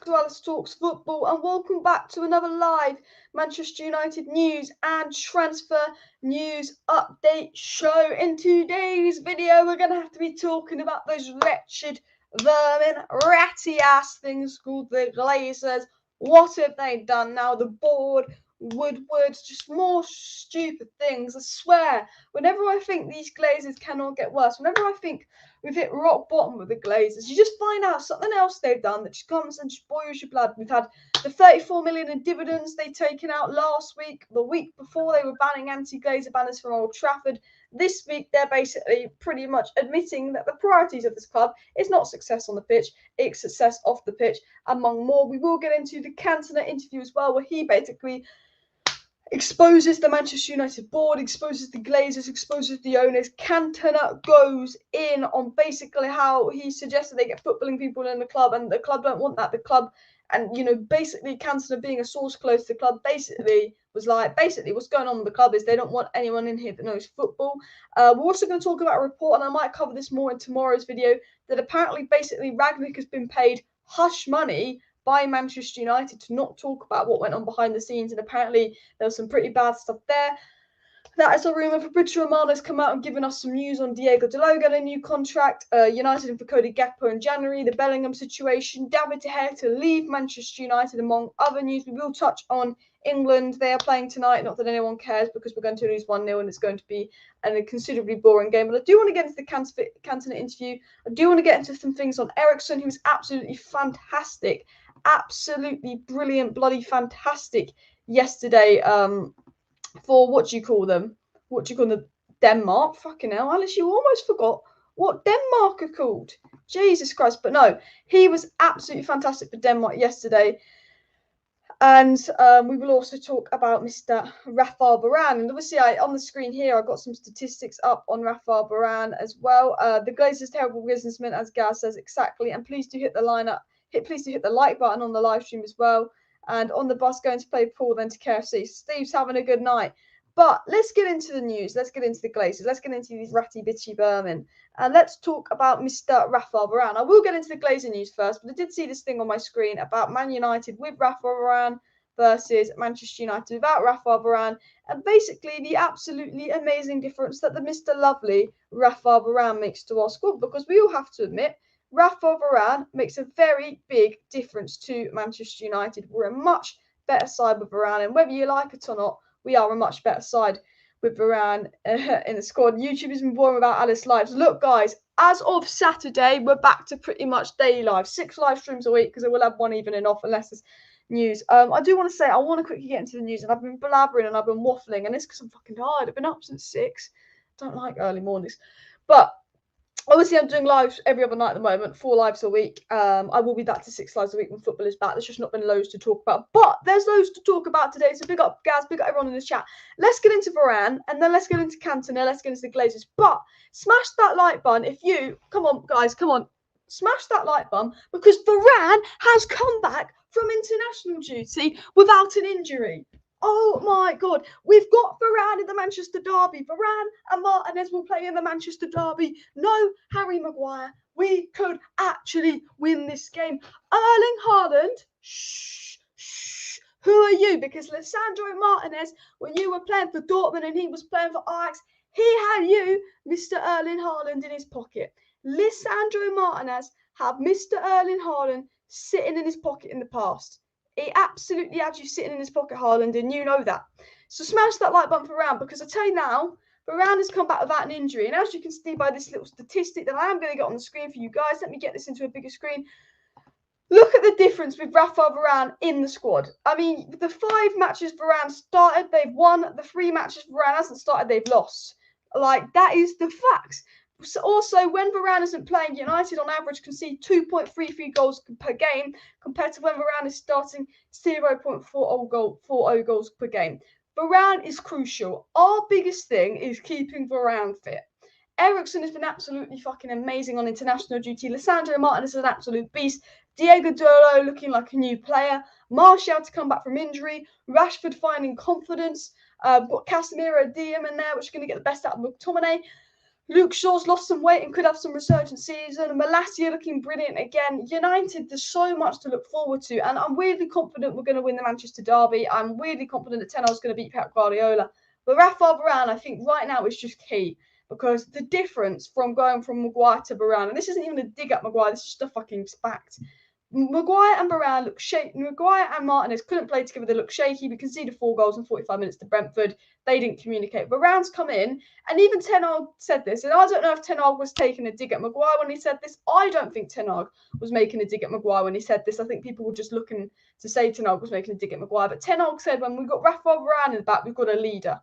Glazer Talks Football, and welcome back to another live Manchester United news and transfer news update show. In today's video, we're going to have to be talking about those wretched vermin, ratty ass things called the Glazers. What have they done now? The board, Woodward, just more stupid things. I swear, whenever I think these Glazers cannot get worse, whenever I think we've hit rock bottom with the Glazers, you just find out something else they've done that just comes and just boils your blood. We've had the 34 million in dividends they've taken out last week. The week before, they were banning anti-Glazer banners from Old Trafford. This week, they're basically pretty much admitting that the priorities of this club is not success on the pitch, it's success off the pitch, among more. We will get into the Cantona interview as well, where he basically exposes the Manchester United board, exposes the Glazers, exposes the owners. Cantona goes in on basically how he suggested they get footballing people in the club, and the club don't want that. The club, and basically Cantona, being a source close to the club, basically was like, what's going on with the club is they don't want anyone in here that knows football. We're also going to talk about a report, and I might cover this more in tomorrow's video, that apparently basically Ragnik has been paid hush money by Manchester United to not talk about what went on behind the scenes, and apparently there was some pretty bad stuff there. That is a rumour. Fabrizio Romano's come out and given us some news on Diego Dalot getting a new contract, United and for Cody Gakpo in January, the Bellingham situation, David De Gea to leave Manchester United, among other news. We will touch on England. They are playing tonight, not that anyone cares, because we're going to lose 1-0 and it's going to be a considerably boring game. But I do want to get into the Cantona interview. I do want to get into some things on Eriksen, who's absolutely fantastic, absolutely brilliant, bloody fantastic yesterday for what do you call them? Denmark? Fucking hell, Alice, you almost forgot what Denmark are called. Jesus Christ. But no, he was absolutely fantastic for Denmark yesterday. And we will also talk about Mr. Rafael Varane. And obviously, on the screen here, I've got some statistics up on Rafael Varane as well. The Glazer's terrible businessman, as Gaz says, exactly. And please do hit the like button on the live stream as well. And on the bus going to play pool, then to KFC. Steve's having a good night. But let's get into the news. Let's get into the Glazers. Let's get into these ratty bitchy vermin. And let's talk about Mr. Rafael Varane. I will get into the Glazer news first, but I did see this thing on my screen about Man United with Rafael Varane versus Manchester United without Rafael Varane. And basically the absolutely amazing difference that the Mr. Lovely Rafael Varane makes to our squad. Because we all have to admit, Rafael Varane makes a very big difference to Manchester United. We're a much better side with Varane, and whether you like it or not, we are a much better side with Varane in the squad. YouTube has been boring without Alice lives. Look, guys, as of Saturday, we're back to pretty much daily live. 6 live streams a week, because I will have one evening off unless it's news. I do want to say, I want to quickly get into the news, and I've been blabbering and I've been waffling, and it's because I'm fucking tired. I've been up since 6. Don't like early mornings. But obviously, I'm doing lives every other night at the moment, 4 lives a week. I will be back to 6 lives a week when football is back. There's just not been loads to talk about. But there's loads to talk about today. So big up, Gaz, big up everyone in the chat. Let's get into Varane, and then let's get into Cantona, let's get into the Glazers. But smash that like button if you, come on, guys, come on. Smash that like button, because Varane has come back from international duty without an injury. Oh my God, we've got Varane in the Manchester Derby. Varane and Martinez will play in the Manchester Derby. No Harry Maguire. We could actually win this game. Erling Haaland, shh. Who are you? Because Lisandro Martinez, when you were playing for Dortmund and he was playing for Ajax, he had you, Mr. Erling Haaland, in his pocket. Lisandro Martinez had Mr. Erling Haaland sitting in his pocket in the past. He absolutely had you sitting in his pocket, Haaland, and you know that. So smash that like button for Varane, because I tell you now, Varane has come back without an injury. And as you can see by this little statistic that I am going to get on the screen for you guys, let me get this into a bigger screen. Look at the difference with Rafael Varane in the squad. I mean, the 5 matches Varane started, they've won. The 3 matches Varane hasn't started, they've lost. Like, that is the facts. So also, when Varane isn't playing, United on average concede 2.33 goals per game, compared to when Varane is starting 0.40 goals per game. Varane is crucial. Our biggest thing is keeping Varane fit. Eriksen has been absolutely fucking amazing on international duty. Lisandro Martinez is an absolute beast. Diego Dalot looking like a new player. Martial to come back from injury. Rashford finding confidence. Got Casemiro, DM in there, which is going to get the best out of McTominay. Luke Shaw's lost some weight and could have some resurgent season. Malacia looking brilliant again. United, there's so much to look forward to. And I'm weirdly confident we're going to win the Manchester derby. I'm weirdly confident that Ten Hag's going to beat Pep Guardiola. But Rafael Varane, I think right now is just key. Because the difference from going from Maguire to Varane, and this isn't even a dig at Maguire, this is just a fucking fact. Maguire and Varane look shaky. Maguire and Martinez couldn't play together. They look shaky. We conceded 4 goals in 45 minutes to Brentford. They didn't communicate. Varane's come in, and even Ten Hag said this. And I don't know if Ten Hag was taking a dig at Maguire when he said this. I don't think Ten Hag was making a dig at Maguire when he said this. I think people were just looking to say Ten Hag was making a dig at Maguire. But Ten Hag said when we've got Rafael Varane in the back, we've got a leader.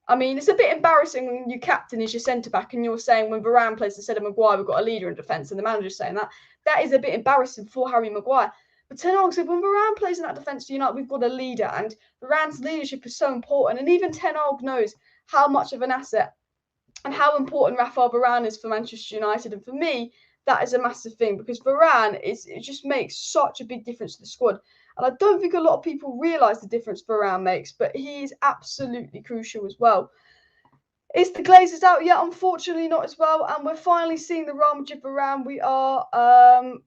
I mean, it's a bit embarrassing when your captain is your centre-back and you're saying when Varane plays instead of Maguire, we've got a leader in defence, and the manager's saying that. That is a bit embarrassing for Harry Maguire. But Ten Hag said when Varane plays in that defence for United, we've got a leader, and Varane's leadership is so important. And even Ten Hag knows how much of an asset and how important Rafael Varane is for Manchester United. And for me, that is a massive thing because Varane it just makes such a big difference to the squad. And I don't think a lot of people realise the difference Varane makes, but he is absolutely crucial as well. Is the Glazers out yet? Unfortunately not as well. And we're finally seeing the Real Madrid Varane. We are.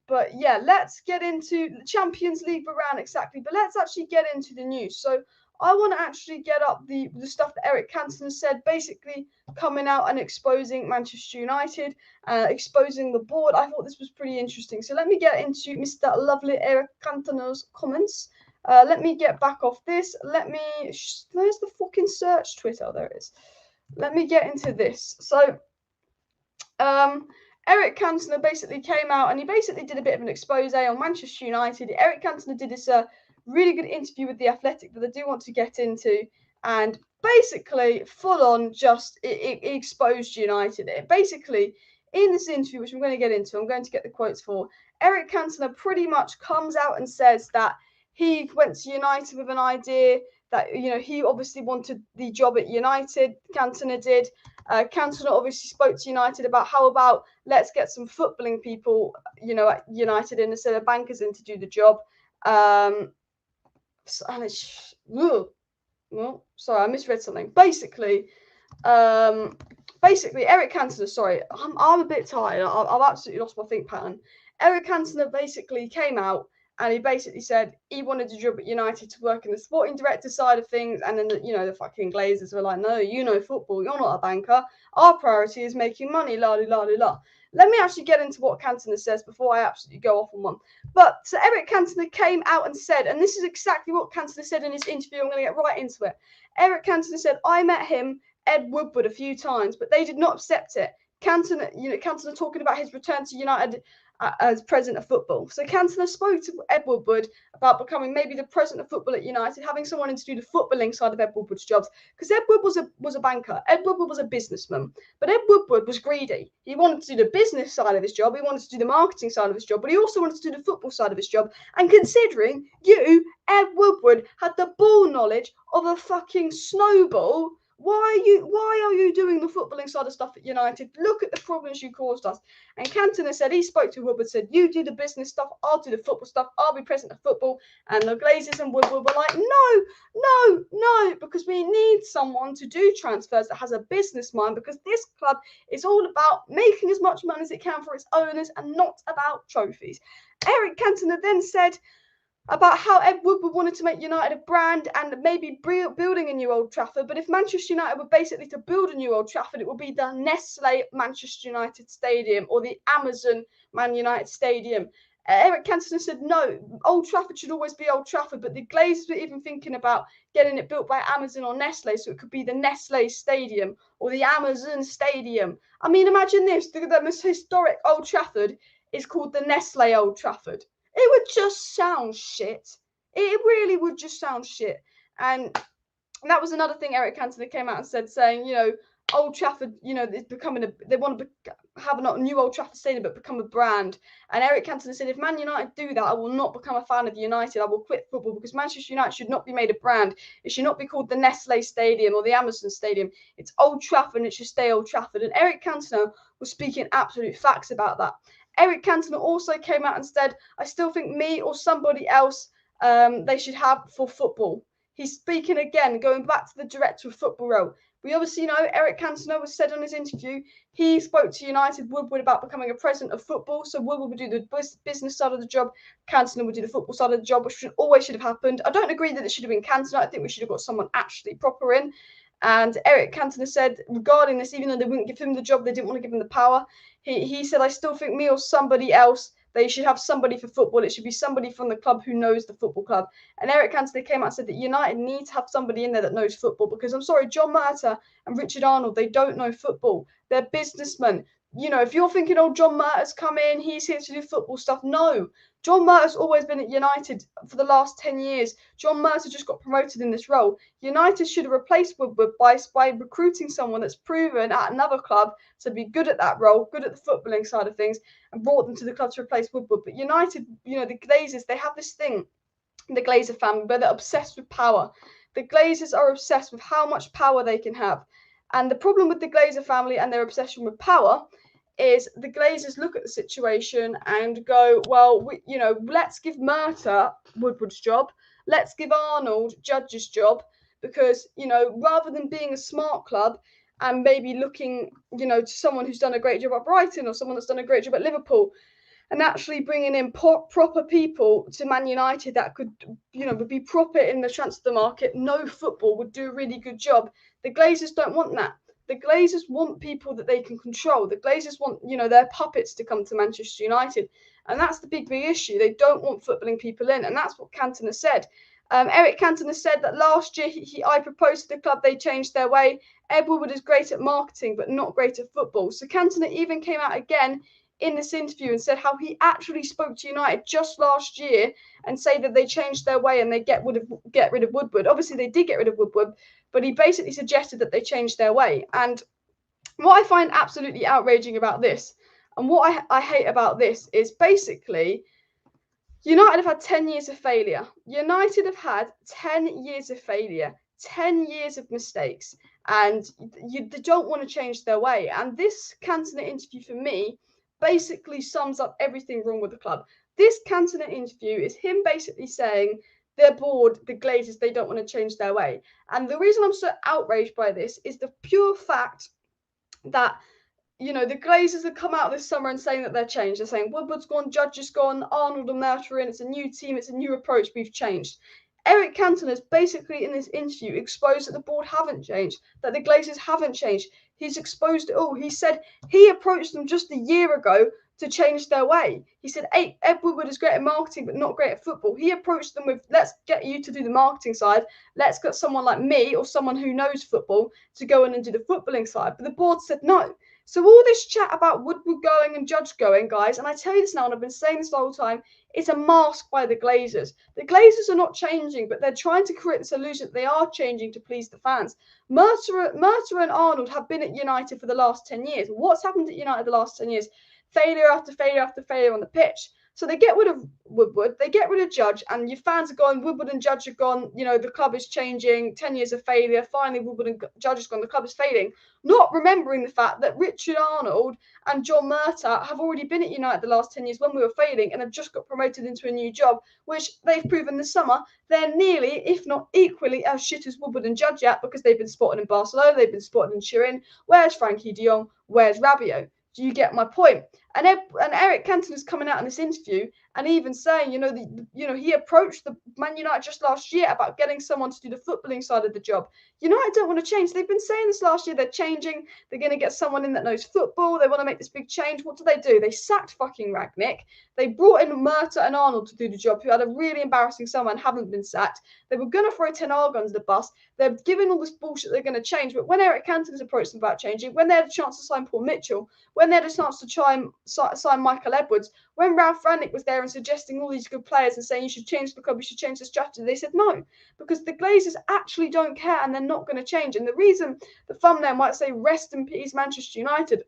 But yeah, let's get into the Champions League Varane exactly. But let's actually get into the news. So I want to actually get up the stuff that Erik Cantona said, basically coming out and exposing Manchester United, exposing the board. I thought this was pretty interesting. So let me get into Mr. Lovely Erik Cantona's comments. Let me get back off this. Where's the fucking search Twitter? Oh, there it is. Let me get into this. So Erik Cantona basically came out and he basically did a bit of an expose on Manchester United. Erik Cantona did this really good interview with The Athletic that I do want to get into, and basically full on just it exposed United. It basically, in this interview, which I'm going to get into, I'm going to get the quotes for, Erik Cantona pretty much comes out and says that he went to United with an idea that, you know, he obviously wanted the job at United. Cantona did. Cantona obviously spoke to United about how about let's get some footballing people, you know, at United instead of bankers in to do the job. And it's well, sorry, I misread something. Basically, Erik Cantona. Sorry, I'm a bit tired. I've absolutely lost my think pattern. Erik Cantona basically came out and he basically said he wanted a job at United to work in the sporting director side of things, and then the fucking Glazers were like, no, you know football, you're not a banker. Our priority is making money. La la la la. Let me actually get into what Cantona says before I absolutely go off on one. But so Erik Cantona came out and said, and this is exactly what Cantona said in his interview. I'm going to get right into it. Erik Cantona said, I met him, Ed Woodward, a few times, but they did not accept it. Cantona talking about his return to United as president of football. So Cantona spoke to Ed Woodward about becoming maybe the president of football at United, having someone in to do the footballing side of Ed Woodward's jobs. Because Ed Woodward was a banker. Ed Woodward was a businessman. But Ed Woodward was greedy. He wanted to do the business side of his job. He wanted to do the marketing side of his job. But he also wanted to do the football side of his job. And considering you, Ed Woodward, had the ball knowledge of a fucking snowball, why are you doing the footballing side of stuff at United? Look at the problems you caused us. And Cantona said he spoke to Woodward, said, you do the business stuff, I'll do the football stuff, I'll be president of football. And the Glazers and Woodward were like, no, because we need someone to do transfers that has a business mind, because this club is all about making as much money as it can for its owners and not about trophies. Erik Cantona then said about how Ed Woodward wanted to make United a brand and maybe building a new Old Trafford. But if Manchester United were basically to build a new Old Trafford, it would be the Nestle Manchester United Stadium or the Amazon Man United Stadium. Erik Cantona said, no, Old Trafford should always be Old Trafford. But the Glazers were even thinking about getting it built by Amazon or Nestle, so it could be the Nestle Stadium or the Amazon Stadium. I mean, imagine this, the most historic Old Trafford is called the Nestle Old Trafford. It would just sound shit. It really would just sound shit. And that was another thing Erik Cantona came out and said, saying, you know, Old Trafford, you know, it's becoming they want to have a new Old Trafford Stadium, but become a brand. And Erik Cantona said, if Man United do that, I will not become a fan of United. I will quit football, because Manchester United should not be made a brand. It should not be called the Nestle Stadium or the Amazon Stadium. It's Old Trafford and it should stay Old Trafford. And Erik Cantona was speaking absolute facts about that. Erik Cantona also came out and said, I still think me or somebody else they should have for football. He's speaking again, going back to the director of football role. We obviously know Eric Cantona was said on his interview, he spoke to United Woodward about becoming a president of football. So Woodward would do the business side of the job, Cantona would do the football side of the job, which always should have happened. I don't agree that it should have been Cantona. I think we should have got someone actually proper in. And Eric Cantona said regarding this, even though they wouldn't give him the job, they didn't want to give him the power. He said, I still think me or somebody else, they should have somebody for football. It should be somebody from the club who knows the football club. And Eric Cantona came out and said that United need to have somebody in there that knows football, because I'm sorry, John Murta and Richard Arnold, they don't know football. They're businessmen. You know, if you're thinking, oh, John Murta's come in, he's here to do football stuff. No, John Murta's always been at United for the last 10 years. John Murta just got promoted in this role. United should have replaced Woodward by recruiting someone that's proven at another club to be good at that role, good at the footballing side of things, and brought them to the club to replace Woodward. But United, you know, the Glazers, they have this thing, the Glazer family, where they're obsessed with power. The Glazers are obsessed with how much power they can have. And the problem with the Glazer family and their obsession with power is the Glazers look at the situation and go, well, let's give Murta Woodward's job. Let's give Arnold Judge's job, because, rather than being a smart club and maybe looking, to someone who's done a great job at Brighton or someone that's done a great job at Liverpool, and actually bringing in proper people to Man United that could, would be proper in the transfer market, know football, would do a really good job. The Glazers don't want that. The Glazers want people that they can control. The Glazers want, their puppets to come to Manchester United. And that's the big issue. They don't want footballing people in. And that's what Cantona said. Eric Cantona said that last year I proposed to the club, they changed their way. Ed Woodward is great at marketing, but not great at football. So Cantona even came out again in this interview and said how he actually spoke to United just last year and say that they changed their way and they get rid of Woodward. Obviously, they did get rid of Woodward, but he basically suggested that they changed their way. And what I find absolutely outraging about this, and what I hate about this, is basically United have had 10 years of failure. United have had 10 years of failure, 10 years of mistakes, and they don't want to change their way. And this Cantona interview, for me, basically sums up everything wrong with the club. This Cantona interview is him basically saying they're bored, the Glazers, they don't want to change their way. And the reason I'm so outraged by this is the pure fact that, the Glazers have come out this summer and saying that they're changed. They're saying Woodward's gone, Judge is gone, Arnold and Murta are in, it's a new team, it's a new approach, we've changed. Eric Cantona has basically in this interview exposed that the board haven't changed, that the Glazers haven't changed. He's exposed it all. He said he approached them just a year ago to change their way. He said Ed Woodward is great at marketing but not great at football. He approached them with, let's get you to do the marketing side. Let's get someone like me or someone who knows football to go in and do the footballing side. But the board said no. So all this chat about Woodward going and Judge going, guys, and I tell you this now, and I've been saying this the whole time, it's a mask by the Glazers. The Glazers are not changing, but they're trying to create this illusion that they are changing to please the fans. Murta and Arnold have been at United for the last 10 years. What's happened at United the last 10 years? Failure after failure after failure on the pitch. So they get rid of Woodward, they get rid of Judge, and your fans are going, Woodward and Judge are gone, the club is changing, 10 years of failure, finally Woodward and Judge is gone, the club is failing. Not remembering the fact that Richard Arnold and John Murta have already been at United the last 10 years when we were failing and have just got promoted into a new job, which they've proven this summer they're nearly, if not equally, as shit as Woodward and Judge at, because they've been spotted in Barcelona, ththey've been spotted in Turin. Where's Frankie de Jong? Where's Rabiot? Do you get my point? And Eric Cantona is coming out in this interview and even saying, he approached the Man United just last year about getting someone to do the footballing side of the job. United don't want to change. They've been saying this last year. They're changing. They're going to get someone in that knows football. They want to make this big change. What do? They sacked fucking Ragnik. They brought in Murta and Arnold to do the job, who had a really embarrassing summer and haven't been sacked. They were going to throw Ten Hag under the bus. They're giving all this bullshit they're going to change. But when Eric Cantona's approached them about changing, when they had a chance to sign Paul Mitchell, when they had a chance to try and sign Michael Edwards, when Ralph Ragnik was there and suggesting all these good players and saying you should change the club, you should change the strategy, they said no, because the Glazers actually don't care and they're not going to change. And the reason the thumbnail might say rest in peace Manchester United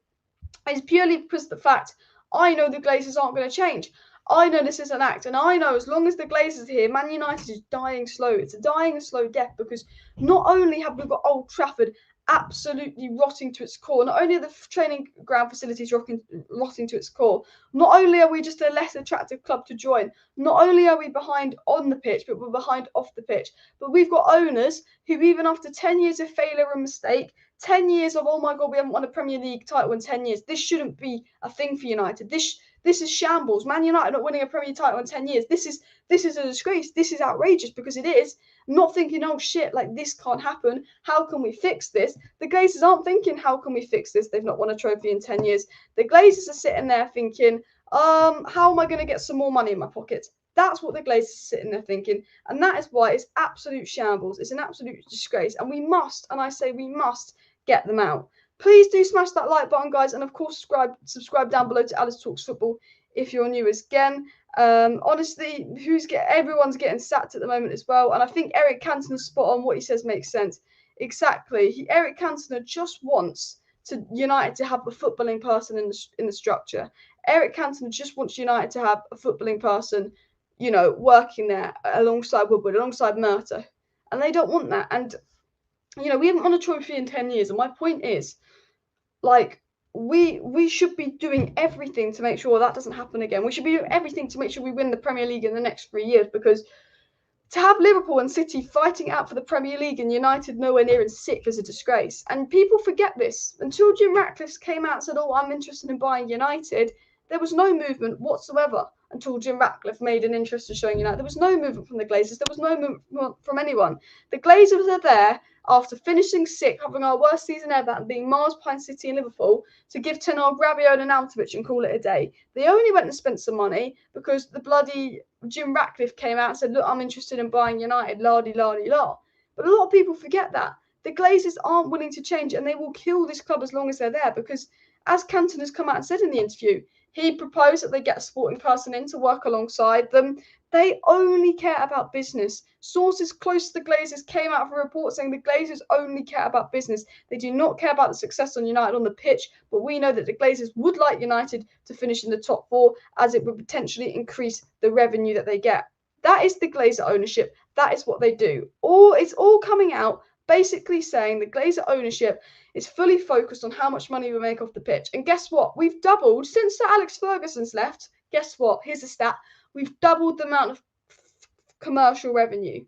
is purely because of the fact I know the Glazers aren't going to change. I know this is an act, and I know as long as the Glazers are here, Man United is dying slow. It's a dying slow death, because not only have we got Old Trafford absolutely rotting to its core. Not only are the training ground facilities rotting to its core, not only are we just a less attractive club to join, not only are we behind on the pitch, but we're behind off the pitch. But we've got owners who, even after 10 years of failure and mistake, 10 years of, oh my God, we haven't won a Premier League title in 10 years. This shouldn't be a thing for United. This is shambles. Man United not winning a Premier League title in 10 years. This is a disgrace. This is outrageous, because it is. Not thinking, oh shit, like this can't happen. How can we fix this? The Glazers aren't thinking, how can we fix this? They've not won a trophy in 10 years. The Glazers are sitting there thinking, how am I going to get some more money in my pocket? That's what the Glazers are sitting there thinking. And that is why it's absolute shambles. It's an absolute disgrace. And we must, and I say we must, get them out. Please do smash that like button, guys. And of course, subscribe down below to Alice Talks Football if you're new again. Honestly, everyone's getting sacked at the moment as well. And I think Eric Cantona's spot on. What he says makes sense. Exactly. Eric Cantona just wants United to have a footballing person in the structure. Eric Cantona just wants United to have a footballing person, working there alongside Woodward, alongside Murta. And they don't want that. And, we haven't won a trophy in 10 years. And my point is, like, we should be doing everything to make sure that doesn't happen again. We should be doing everything to make sure we win the Premier League in the next 3 years, because to have Liverpool and City fighting out for the Premier League and United nowhere near in sixth is a disgrace. And people forget this. Until Jim Ratcliffe came out and said, oh, I'm interested in buying United, there was no movement whatsoever until Jim Ratcliffe made an interest in showing United. There was no movement from the Glazers. There was no movement from anyone. The Glazers are there after finishing sixth, having our worst season ever, and being miles behind City and Liverpool, to give Ten Hag, Rabiot and Arnautovic and call it a day. They only went and spent some money because the bloody Jim Ratcliffe came out and said, look, I'm interested in buying United, la-di-la-di-la. But a lot of people forget that. The Glazers aren't willing to change, and they will kill this club as long as they're there, because, as Cantona has come out and said in the interview, he proposed that they get a sporting person in to work alongside them. They only care about business. Sources close to the Glazers came out for a report saying the Glazers only care about business. They do not care about the success on United on the pitch, but we know that the Glazers would like United to finish in the top four, as it would potentially increase the revenue that they get. That is the Glazer ownership. That is what they do. It's all coming out basically saying the Glazer ownership is fully focused on how much money we make off the pitch. And guess what? We've doubled since Sir Alex Ferguson's left. Guess what? Here's a stat. We've doubled the amount of commercial revenue.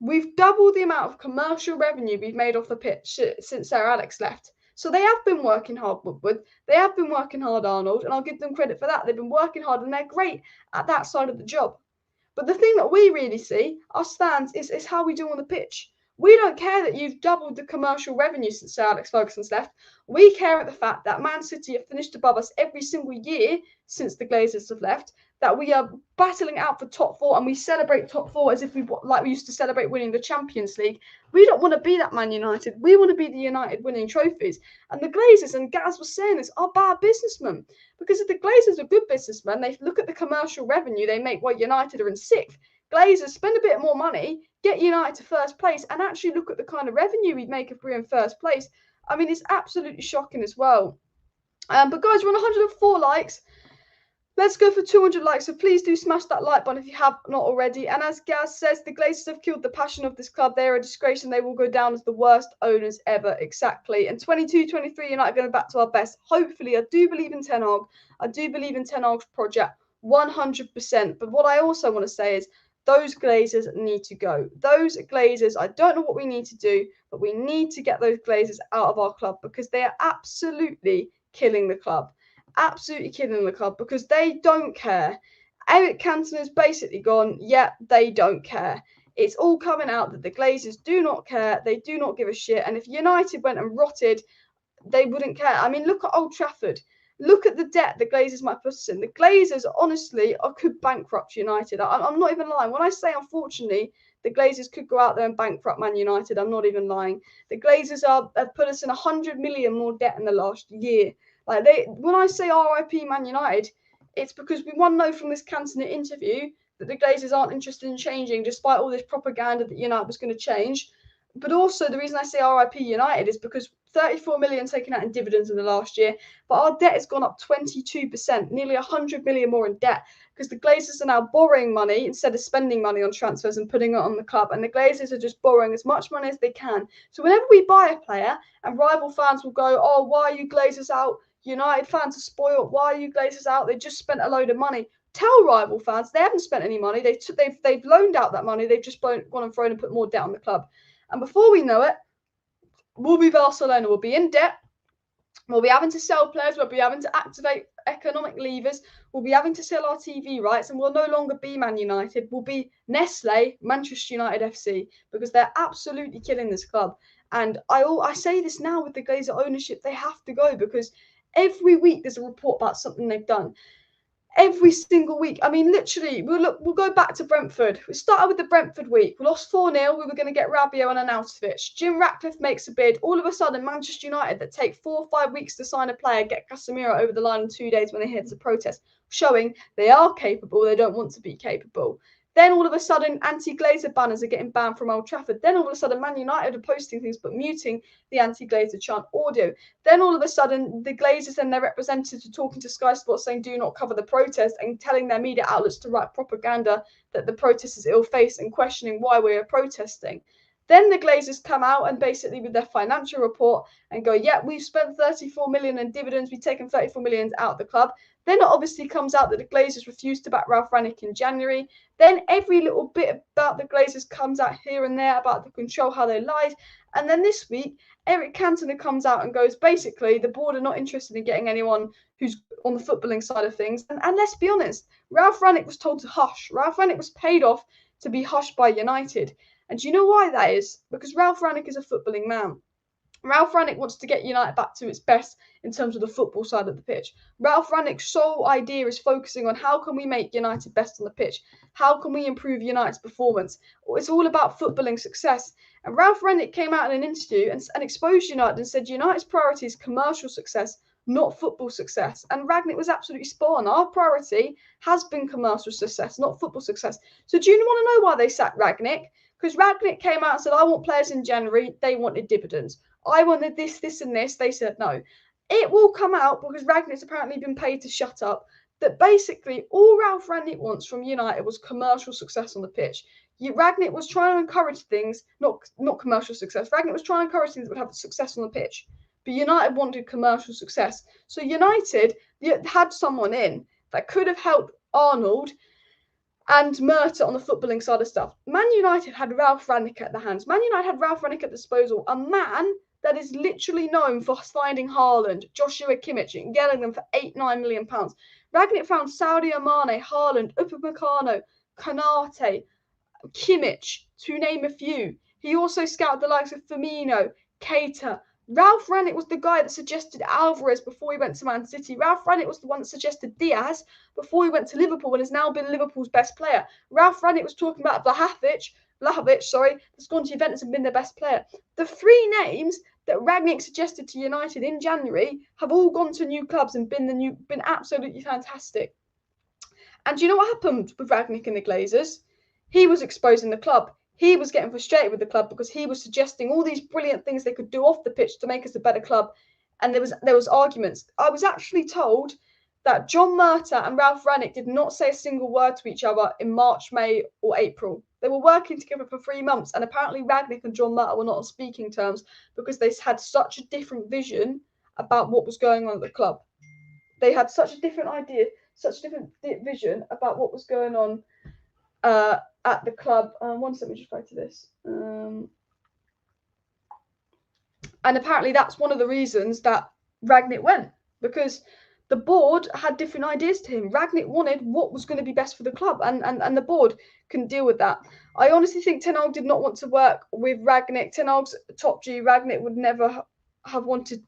We've doubled the amount of commercial revenue we've made off the pitch since Sir Alex left. So they have been working hard, Woodward. They have been working hard, Arnold, and I'll give them credit for that. They've been working hard, and they're great at that side of the job. But the thing that we really see, us fans, is how we do on the pitch. We don't care that you've doubled the commercial revenue since Sir Alex Ferguson's left. We care at the fact that Man City have finished above us every single year since the Glazers have left, that we are battling out for top four, and we celebrate top four as if we used to celebrate winning the Champions League. We don't want to be that Man United. We want to be the United winning trophies. And the Glazers, and Gaz was saying this, are bad businessmen. Because if the Glazers are good businessmen, they look at the commercial revenue they make while United are in sixth. Glazers spend a bit more money, get United to first place, and actually look at the kind of revenue we'd make if we're in first place. I mean, it's absolutely shocking as well. But guys, we're on 104 likes. Let's go for 200 likes, so please do smash that like button if you have not already. And as Gaz says, the Glazers have killed the passion of this club. They are a disgrace, and they will go down as the worst owners ever. Exactly. And 22-23, United going back to our best. Hopefully, I do believe in Ten Hag. I do believe in Ten Hag's project 100%. But what I also want to say is, those Glazers need to go. Those Glazers, I don't know what we need to do, but we need to get those Glazers out of our club, because they are absolutely killing the club. Absolutely killing the club, because they don't care. Eric Cantona has basically gone, yeah, they don't care. It's all coming out that the Glazers do not care. They do not give a shit. And if United went and rotted, they wouldn't care. I mean, look at Old Trafford. Look at the debt the Glazers might put us in. The Glazers, honestly, could bankrupt United. I'm not even lying. When I say, unfortunately, the Glazers could go out there and bankrupt Man United, I'm not even lying. The Glazers have put us in 100 million more debt in the last year. When I say RIP Man United, it's because we know from this Cantona interview that the Glazers aren't interested in changing, despite all this propaganda that United was going to change. But also, the reason I say RIP United is because 34 million taken out in dividends in the last year, but our debt has gone up 22%, nearly 100 million more in debt, because the Glazers are now borrowing money instead of spending money on transfers and putting it on the club, and the Glazers are just borrowing as much money as they can. So whenever we buy a player, and rival fans will go, oh, why are you Glazers out? United fans are spoiled. Why are you Glazers out? They just spent a load of money. Tell rival fans they haven't spent any money. They've loaned out that money. They've just gone and thrown and put more debt on the club. And before we know it, we'll be Barcelona. We'll be in debt. We'll be having to sell players. We'll be having to activate economic levers. We'll be having to sell our TV rights, and we'll no longer be Man United. We'll be Nestle, Manchester United FC, because they're absolutely killing this club. And I say this now with the Glazer ownership, they have to go, because every week there's a report about something they've done. Every single week. I mean, literally, we'll go back to Brentford. We started with the Brentford week. We lost 4-0. We were going to get Rabiot and Arnautovic. Jim Ratcliffe makes a bid. All of a sudden, Manchester United, that take 4 or 5 weeks to sign a player, get Casemiro over the line in 2 days when they hear there's a protest, showing they are capable. They don't want to be capable. Then all of a sudden, anti-Glazer banners are getting banned from Old Trafford. Then all of a sudden, Man United are posting things but muting the anti-Glazer chant audio. Then all of a sudden, the Glazers and their representatives are talking to Sky Sports saying do not cover the protest, and telling their media outlets to write propaganda that the protest is ill-faced and questioning why we are protesting. Then the Glazers come out and basically with their financial report and go, yeah, we've spent 34 million in dividends. We've taken 34 million out of the club. Then it obviously comes out that the Glazers refused to back Ralf Rangnick in January. Then every little bit about the Glazers comes out here and there about the control, how they lied. And then this week, Eric Cantona comes out and goes, basically, the board are not interested in getting anyone who's on the footballing side of things. And let's be honest, Ralf Rangnick was told to hush. Ralf Rangnick was paid off to be hushed by United. And do you know why that is? Because Ralf Rangnick is a footballing man. Ralf Rangnick wants to get United back to its best in terms of the football side of the pitch. Ralf Rangnick's sole idea is focusing on how can we make United best on the pitch? How can we improve United's performance? It's all about footballing success. And Ralf Rangnick came out in an interview and exposed United and said United's priority is commercial success, not football success. And Ragnik was absolutely spot on. Our priority has been commercial success, not football success. So do you want to know why they sacked Ragnik? Because Ragnik came out and said, I want players in January. They wanted dividends. I wanted this, this, and this. They said no. It will come out, because Ragnik's apparently been paid to shut up, that basically all Ralf Rangnick wants from United was commercial success on the pitch. Ragnik was trying to encourage things, not commercial success. Ragnik was trying to encourage things that would have success on the pitch. But United wanted commercial success. So United had someone in that could have helped Arnold and Murta on the footballing side of stuff. Man United had Ralf Rangnick at their hands. Man United had Ralf Rangnick at disposal, a man that is literally known for finding Haaland, Joshua Kimmich, and getting them for £8-9 million. Ragnik found Sadio Mane, Haaland, Upamecano, Konate, Kimmich, to name a few. He also scouted the likes of Firmino, Keita. Ralf Rangnick was the guy that suggested Alvarez before he went to Man City. Ralf Rangnick was the one that suggested Diaz before he went to Liverpool and has now been Liverpool's best player. Ralf Rangnick was talking about Vlahovic, that's gone to Juventus and been their best player. The 3 names that Ragnik suggested to United in January have all gone to new clubs and been absolutely fantastic. And do you know what happened with Ragnik and the Glazers? He was exposing the club. He was getting frustrated with the club because he was suggesting all these brilliant things they could do off the pitch to make us a better club. And there was arguments. I was actually told that John Murta and Ralf Rangnick did not say a single word to each other in March, May, or April. They were working together for 3 months, and apparently Ragnik and John Murta were not on speaking terms because they had such a different vision about what was going on at the club. They had such a different idea, such a different vision about what was going on at the club. One second, let me just go to this. And apparently that's one of the reasons that Ragnik went, because the board had different ideas to him. Ragnik wanted what was going to be best for the club, and the board couldn't deal with that. I honestly think Ten Hag did not want to work with Ragnik. Ten Hag's top G. Ragnik would never have wanted.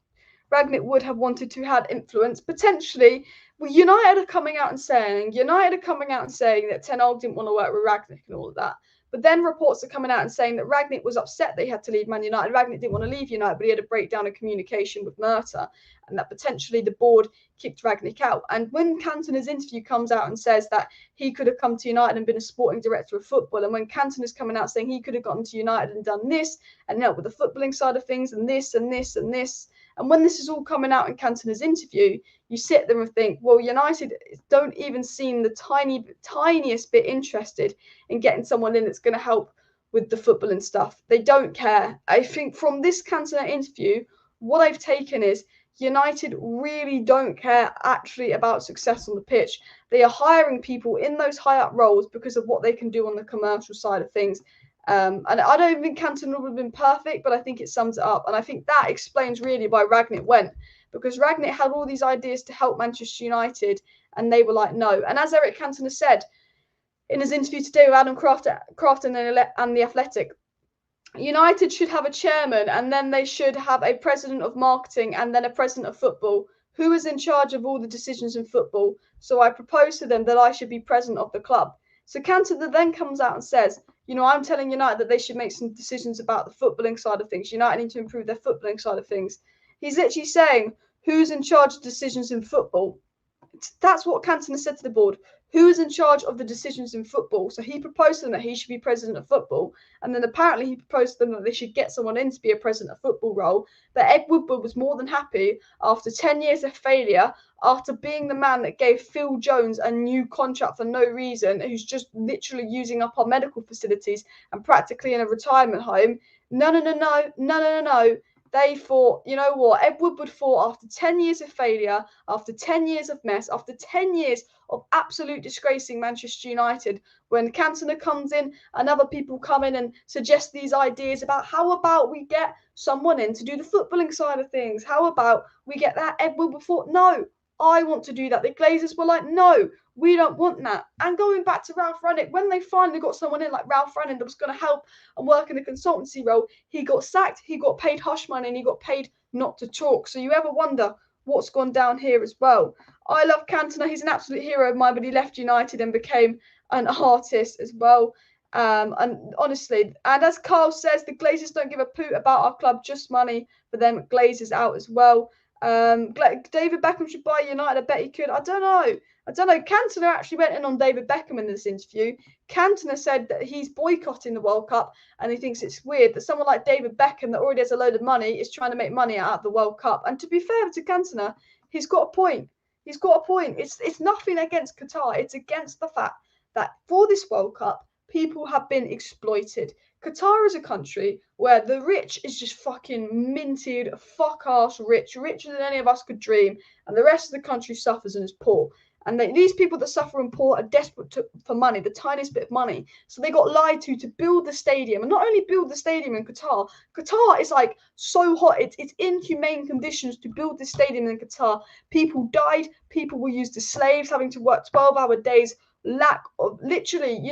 Ragnik would have wanted to have influence. Potentially, United are coming out and saying that Ten Hag didn't want to work with Ragnik and all of that. But then reports are coming out and saying that Ragnik was upset that he had to leave Man United. Ragnik didn't want to leave United, but he had a breakdown of communication with Murta, and that potentially the board kicked Ragnik out. And when Cantona's interview comes out and says that he could have come to United and been a sporting director of football, and when Cantona's coming out saying he could have gotten to United and done this and helped with the footballing side of things and this and this and this, and when this is all coming out in Cantona's interview, you sit there and think, well, United don't even seem the tiniest bit interested in getting someone in that's going to help with the football and stuff. They don't care. I think from this Cantona interview, what I've taken is United really don't care actually about success on the pitch. They are hiring people in those high up roles because of what they can do on the commercial side of things. And I don't think Cantona would have been perfect, but I think it sums it up. And I think that explains really why Ragnik went, because Ragnik had all these ideas to help Manchester United, and they were like, no. And as Eric Cantona said in his interview today with Adam Crafton and The Athletic, United should have a chairman, and then they should have a president of marketing, and then a president of football, who is in charge of all the decisions in football. So I proposed to them that I should be president of the club. So Cantona then comes out and says, I'm telling United that they should make some decisions about the footballing side of things. United need to improve their footballing side of things. He's literally saying, who's in charge of decisions in football? That's what Cantona said to the board. Who is in charge of the decisions in football? So he proposed to them that he should be president of football. And then apparently he proposed to them that they should get someone in to be a president of football role. But Ed Woodward was more than happy after 10 years of failure, after being the man that gave Phil Jones a new contract for no reason, who's just literally using up our medical facilities and practically in a retirement home. No. They thought, you know what, Ed Woodward thought after 10 years of failure, after 10 years of mess, after 10 years of absolute disgracing Manchester United, when Cantona comes in and other people come in and suggest these ideas about how about we get someone in to do the footballing side of things? How about we get that? Ed Woodward thought, no, I want to do that. The Glazers were like, no, we don't want that. And going back to Ralph Ragnik, when they finally got someone in like Ralph Ragnik that was going to help and work in a consultancy role, he got sacked, he got paid hush money, and he got paid not to talk. So you ever wonder what's gone down here as well? I love Cantona. He's an absolute hero of mine, but he left United and became an artist as well. And honestly, and as Carl says, the Glazers don't give a poot about our club, just money for them. Glazers out as well. David Beckham should buy United. I bet he could. I don't know. Cantona actually went in on David Beckham in this interview. Cantona said that he's boycotting the World Cup and he thinks it's weird that someone like David Beckham that already has a load of money is trying to make money out of the World Cup. And to be fair to Cantona, he's got a point. It's nothing against Qatar. It's against the fact that for this World Cup, people have been exploited. Qatar is a country where the rich is just fucking minted, fuck-ass rich, richer than any of us could dream, and the rest of the country suffers and is poor. And these people that suffer and poor are desperate for money, the tiniest bit of money. So they got lied to build the stadium. And not only build the stadium in Qatar, Qatar is like so hot. It's inhumane conditions to build this stadium in Qatar. People died. People were used as slaves, having to work 12-hour days. Lack of, literally,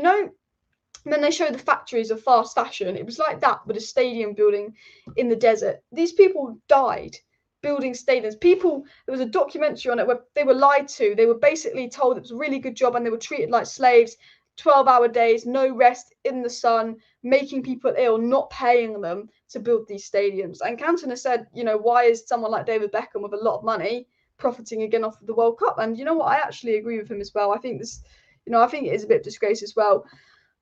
and then they show the factories of fast fashion. It was like that, but a stadium building in the desert. These people died building stadiums. There was a documentary on it where they were lied to. They were basically told it was a really good job and they were treated like slaves, 12-hour days, no rest, in the sun, making people ill, not paying them to build these stadiums. And Cantona said, why is someone like David Beckham with a lot of money profiting again off of the World Cup? And you know what? I actually agree with him as well. I think this, I think it is a bit of disgrace as well.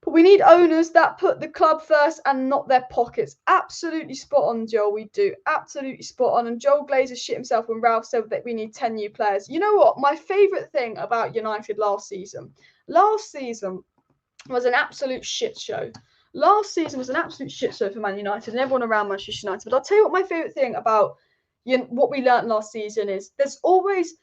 But we need owners that put the club first and not their pockets. Absolutely spot on, Joel. We do. Absolutely spot on. And Joel Glazer shit himself when Ralph said that we need 10 new players. You know what? My favourite thing about United last season was an absolute shit show. Last season was an absolute shit show for Man United and everyone around Manchester United. But I'll tell you what my favourite thing about what we learnt last season is. There's always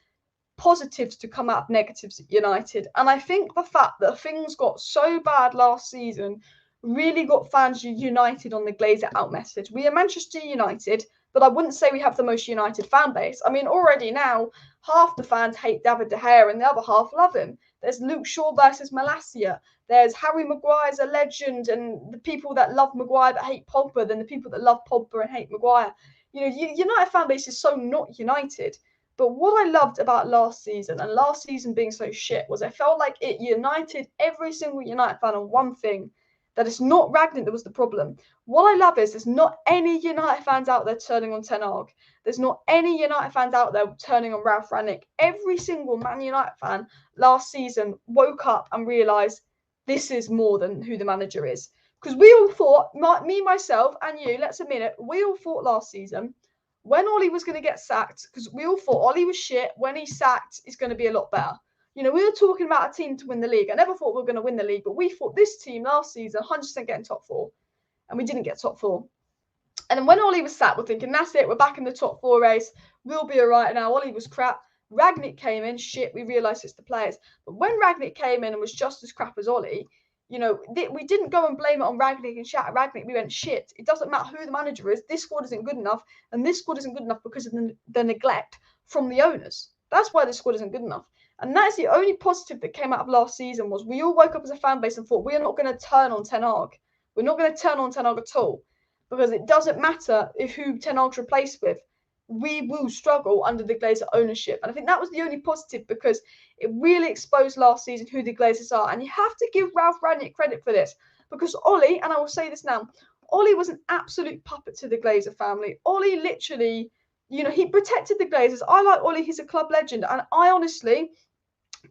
positives to come out of negatives at United, and I think the fact that things got so bad last season really got fans united on the Glazer out message. We are Manchester United, but I wouldn't say we have the most united fan base. I mean, already now half the fans hate David De Gea and the other half love him. There's Luke Shaw versus Malacia. There's Harry Maguire's a legend, and the people that love Maguire but hate Pogba, then the people that love Pogba and hate Maguire. United fan base is so not united. But what I loved about last season, and last season being so shit, was I felt like it united every single United fan on one thing, that it's not Ragnik that was the problem. What I love is there's not any United fans out there turning on Ten Hag. There's not any United fans out there turning on Ralf Rangnick. Every single Man United fan last season woke up and realised this is more than who the manager is. Because we all thought, me, myself, and you, let's admit it, we all thought last season when Ollie was going to get sacked, because we all thought Ollie was shit. When he's sacked, it's going to be a lot better. You know, we were talking about a team to win the league. I never thought we were going to win the league, but we thought this team last season 100% getting top 4, and we didn't get top 4. And then when Ollie was sacked, we're thinking, that's it, we're back in the top 4 race. We'll be all right now. Ollie was crap. Ragnik came in, shit, we realised it's the players. But when Ragnik came in and was just as crap as Ollie, you know, we didn't go and blame it on Ragnik and shout at Ragnik. We went, shit, it doesn't matter who the manager is. This squad isn't good enough. And this squad isn't good enough because of the neglect from the owners. That's why this squad isn't good enough. And that's the only positive that came out of last season was we all woke up as a fan base and thought, we're not going to turn on Ten Hag. We're not going to turn on Ten Hag at all. Because it doesn't matter who Ten Hag's replaced with. We will struggle under the Glazer ownership. And I think that was the only positive because it really exposed last season who the Glazers are. And you have to give Ralf Rangnick credit for this because Ollie, and I will say this now, Ollie was an absolute puppet to the Glazer family. Ollie literally, you know, he protected the Glazers. I like Ollie. He's a club legend. And I honestly,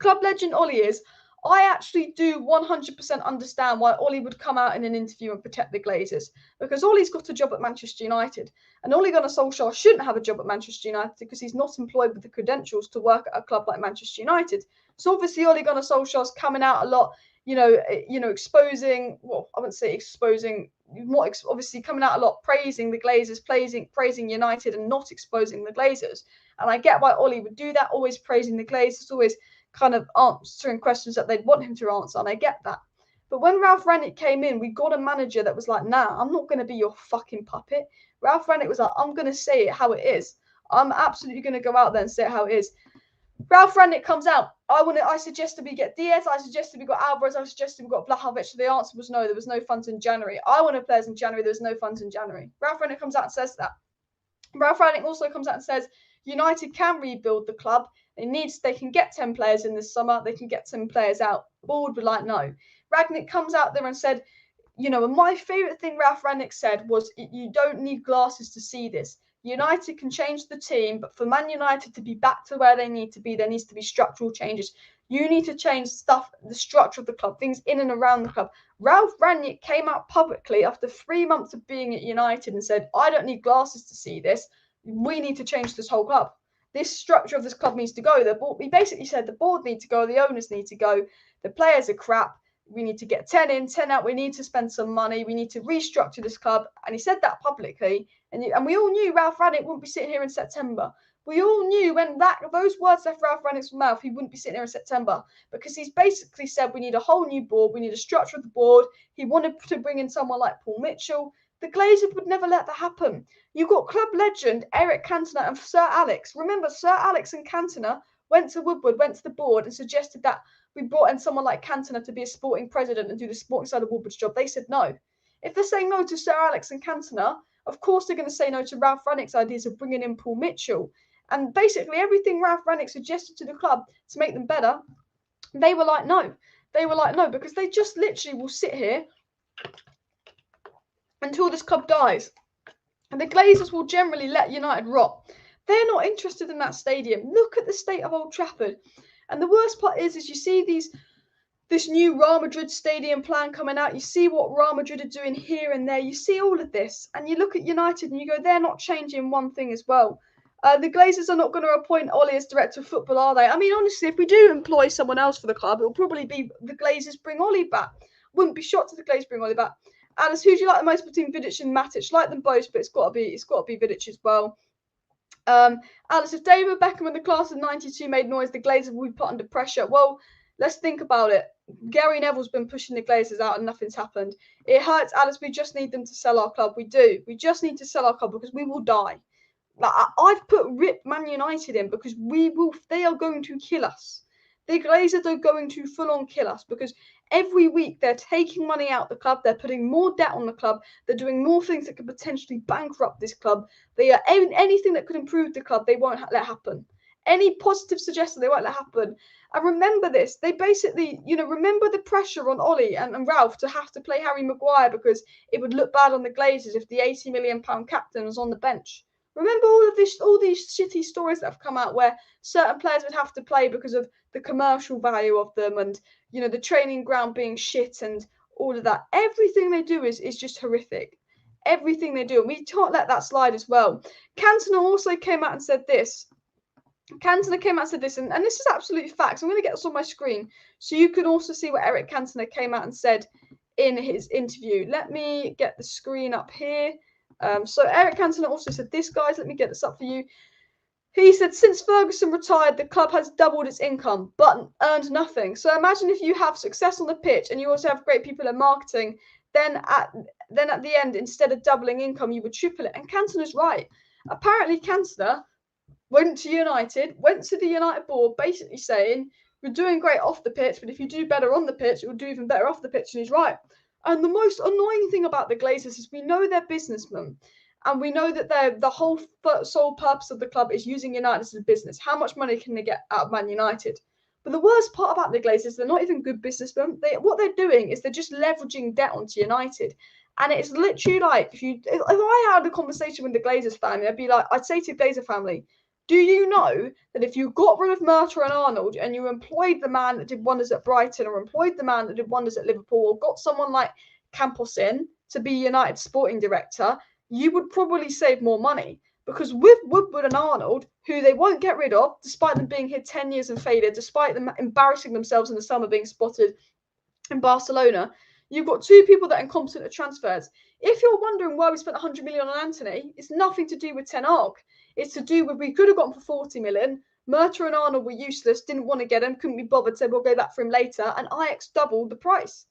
club legend Ollie is, I actually do 100% understand why Ollie would come out in an interview and protect the Glazers. Because Ollie's got a job at Manchester United. And Ole Gunnar Solskjaer shouldn't have a job at Manchester United because he's not employed with the credentials to work at a club like Manchester United. So obviously Ole Gunnar Solskjaer's coming out a lot, exposing, well, I wouldn't say exposing, obviously coming out a lot, praising the Glazers, praising United and not exposing the Glazers. And I get why Ollie would do that, always praising the Glazers, always kind of answering questions that they'd want him to answer, and I get that. But when Ralf Rangnick came in, we got a manager that was like, nah, I'm not going to be your fucking puppet. Ralf Rangnick was like, I'm going to say it how it is. I'm absolutely going to go out there and say it how it is. Ralf Rangnick comes out. I suggested we get Diaz. I suggested we got Alvarez. I suggested we got Vlahovic. The answer was no. There was no funds in January. I wanted players in January. There was no funds in January. Ralf Rangnick comes out and says that. Ralf Rangnick also comes out and says United can rebuild the club. They can get 10 players in this summer. They can get 10 players out. Board were like, no. Ragnik comes out there and said, you know, and my favourite thing Ralf Rangnick said was, you don't need glasses to see this. United can change the team, but for Man United to be back to where they need to be, there needs to be structural changes. You need to change the structure of the club, things in and around the club. Ralf Rangnick came out publicly after 3 months of being at United and said, I don't need glasses to see this. We need to change this whole club. This structure of this club needs to go. He basically said the board needs to go, the owners need to go, the players are crap. We need to get 10 in, 10 out. We need to spend some money. We need to restructure this club. And he said that publicly. And we all knew Ralf Rangnick wouldn't be sitting here in September. We all knew when those words left Ralf Rangnick's mouth, he wouldn't be sitting here in September because he's basically said we need a whole new board. We need a structure of the board. He wanted to bring in someone like Paul Mitchell. The Glazers would never let that happen. You've got club legend Eric Cantona and Sir Alex. Remember, Sir Alex and Cantona went to Woodward, went to the board and suggested that we brought in someone like Cantona to be a sporting president and do the sporting side of Woodward's job. They said no. If they're saying no to Sir Alex and Cantona, of course they're going to say no to Ralf Rangnick's ideas of bringing in Paul Mitchell. And basically everything Ralf Rangnick suggested to the club to make them better, they were like no. They were like no because they just literally will sit here until this club dies. And the Glazers will generally let United rot. They're not interested in that stadium. Look at the state of Old Trafford. And the worst part is you see this new Real Madrid stadium plan coming out. You see what Real Madrid are doing here and there. You see all of this. And you look at United and you go, they're not changing one thing as well. The Glazers are not going to appoint Ollie as director of football, are they? I mean, honestly, if we do employ someone else for the club, it will probably be the Glazers bring Ollie back. Wouldn't be shocked if the Glazers bring Ollie back. Alice, who do you like the most between Vidic and Matic? Like them both, but it's got to be Vidic as well. Alice, if David Beckham and the class of '92 made noise, the Glazers will be put under pressure. Well, let's think about it. Gary Neville's been pushing the Glazers out and nothing's happened. It hurts, Alice. We just need them to sell our club. We do. We just need to sell our club because we will die. Like, I've put RIP Man United in because they are going to kill us. The Glazers are going to full on kill us because every week they're taking money out of the club. They're putting more debt on the club. They're doing more things that could potentially bankrupt this club. They are anything that could improve the club. They won't let happen. any positive suggestion they won't let happen. And remember this, they basically, remember the pressure on Ollie and Ralph to have to play Harry Maguire because it would look bad on the Glazers if the £80 million captain was on the bench. Remember all these shitty stories that have come out where certain players would have to play because of the commercial value of them and, the training ground being shit and all of that. Everything they do is just horrific. Everything they do. And we can't let that slide as well. Cantona also came out and said this. And this is absolute facts. I'm going to get this on my screen so you can also see what Eric Cantona came out and said in his interview. Let me get the screen up here. So Eric Cantona also said this, guys. Let me get this up for you. He said, since Ferguson retired, the club has doubled its income, but earned nothing. So imagine if you have success on the pitch and you also have great people in marketing, then at the end, instead of doubling income, you would triple it. And Cantona's right. Apparently, Cantona went to the United board, basically saying, we're doing great off the pitch, but if you do better on the pitch, it will do even better off the pitch. And he's right. And the most annoying thing about the Glazers is we know they're businessmen. And we know that the whole sole purpose of the club is using United as a business. How much money can they get out of Man United? But the worst part about the Glazers is they're not even good businessmen. What they're doing is they're just leveraging debt onto United. And it's literally like, if I had a conversation with the Glazers family, I'd say to the Glazer family, do you know that if you got rid of Murta and Arnold and you employed the man that did wonders at Brighton or employed the man that did wonders at Liverpool or got someone like Campos in to be United sporting director, you would probably save more money? Because with Woodward and Arnold, who they won't get rid of, despite them being here 10 years and faded, despite them embarrassing themselves in the summer being spotted in Barcelona, you've got two people that are incompetent at transfers. If you're wondering why we spent 100 million on Antony, it's nothing to do with Ten Hag. It's to do with we could have gotten for 40 million. Murta and Arnold were useless, didn't want to get him, couldn't be bothered, said we'll go back for him later, and Ajax doubled the price.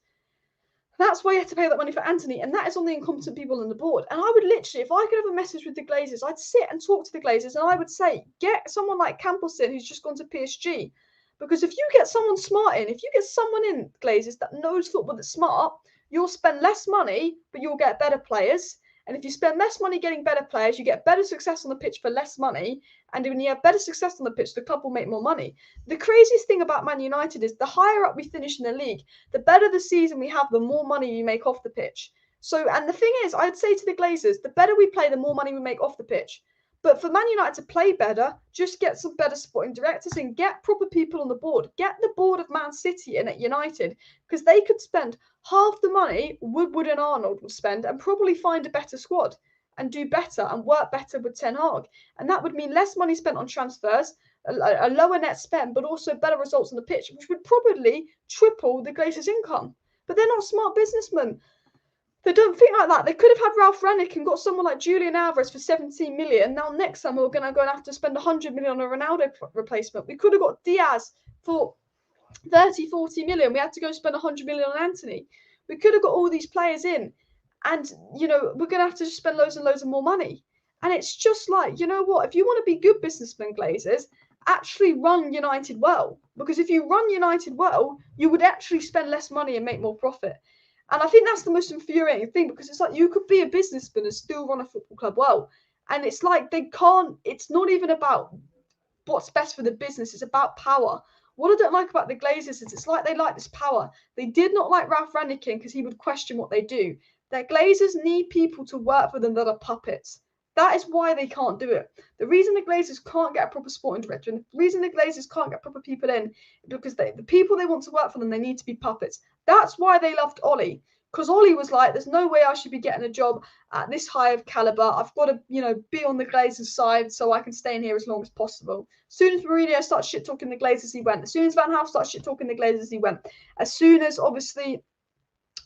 That's why you had to pay that money for Antony, and that is on the incompetent people on the board. And I would literally, if I could have a message with the Glazers, I'd sit and talk to the Glazers, and I would say, get someone like Campos in who's just gone to PSG. Because if you get someone smart in, if you get someone in, Glazers, that knows football, that's smart, you'll spend less money, but you'll get better players. And if you spend less money getting better players, you get better success on the pitch for less money. And when you have better success on the pitch, the club will make more money. The craziest thing about Man United is the higher up we finish in the league, the better the season we have, the more money we make off the pitch. So, and the thing is, I'd say to the Glazers, the better we play, the more money we make off the pitch. But for Man United to play better, just get some better sporting directors and get proper people on the board. Get the board of Man City in at United, because they could spend half the money Woodward and Arnold would spend and probably find a better squad and do better and work better with Ten Hag. And that would mean less money spent on transfers, a lower net spend, but also better results on the pitch, which would probably triple the Glazers' income. But they're not smart businessmen. They don't think like that. They could have had Ralph Ragnik and got someone like Julian Alvarez for 17 million. Now next summer we're going to have to spend 100 million on a Ronaldo replacement. We could have got Diaz for 30, 40 million. We had to go spend 100 million on Antony. We could have got all these players in. And, we're going to have to just spend loads and loads of more money. And it's just like, you know what? If you want to be good businessmen, Glazers, actually run United well. Because if you run United well, you would actually spend less money and make more profit. And I think that's the most infuriating thing, because it's like you could be a businessman and still run a football club well. And it's like they can't, it's not even about what's best for the business, it's about power. What I don't like about the Glazers is it's like they like this power. They did not like Ralph Ragnik because he would question what they do. Their Glazers need people to work for them that are puppets. That is why they can't do it. The reason the Glazers can't get a proper sporting director, and the reason the Glazers can't get proper people in, because the people they want to work for them, they need to be puppets. That's why they loved Ollie. Because Ollie was like, there's no way I should be getting a job at this high of caliber. I've got to, be on the Glazers side so I can stay in here as long as possible. As soon as Mourinho started shit-talking the Glazers, he went. As soon as Van Gaal started shit-talking the Glazers, he went. As soon as, obviously,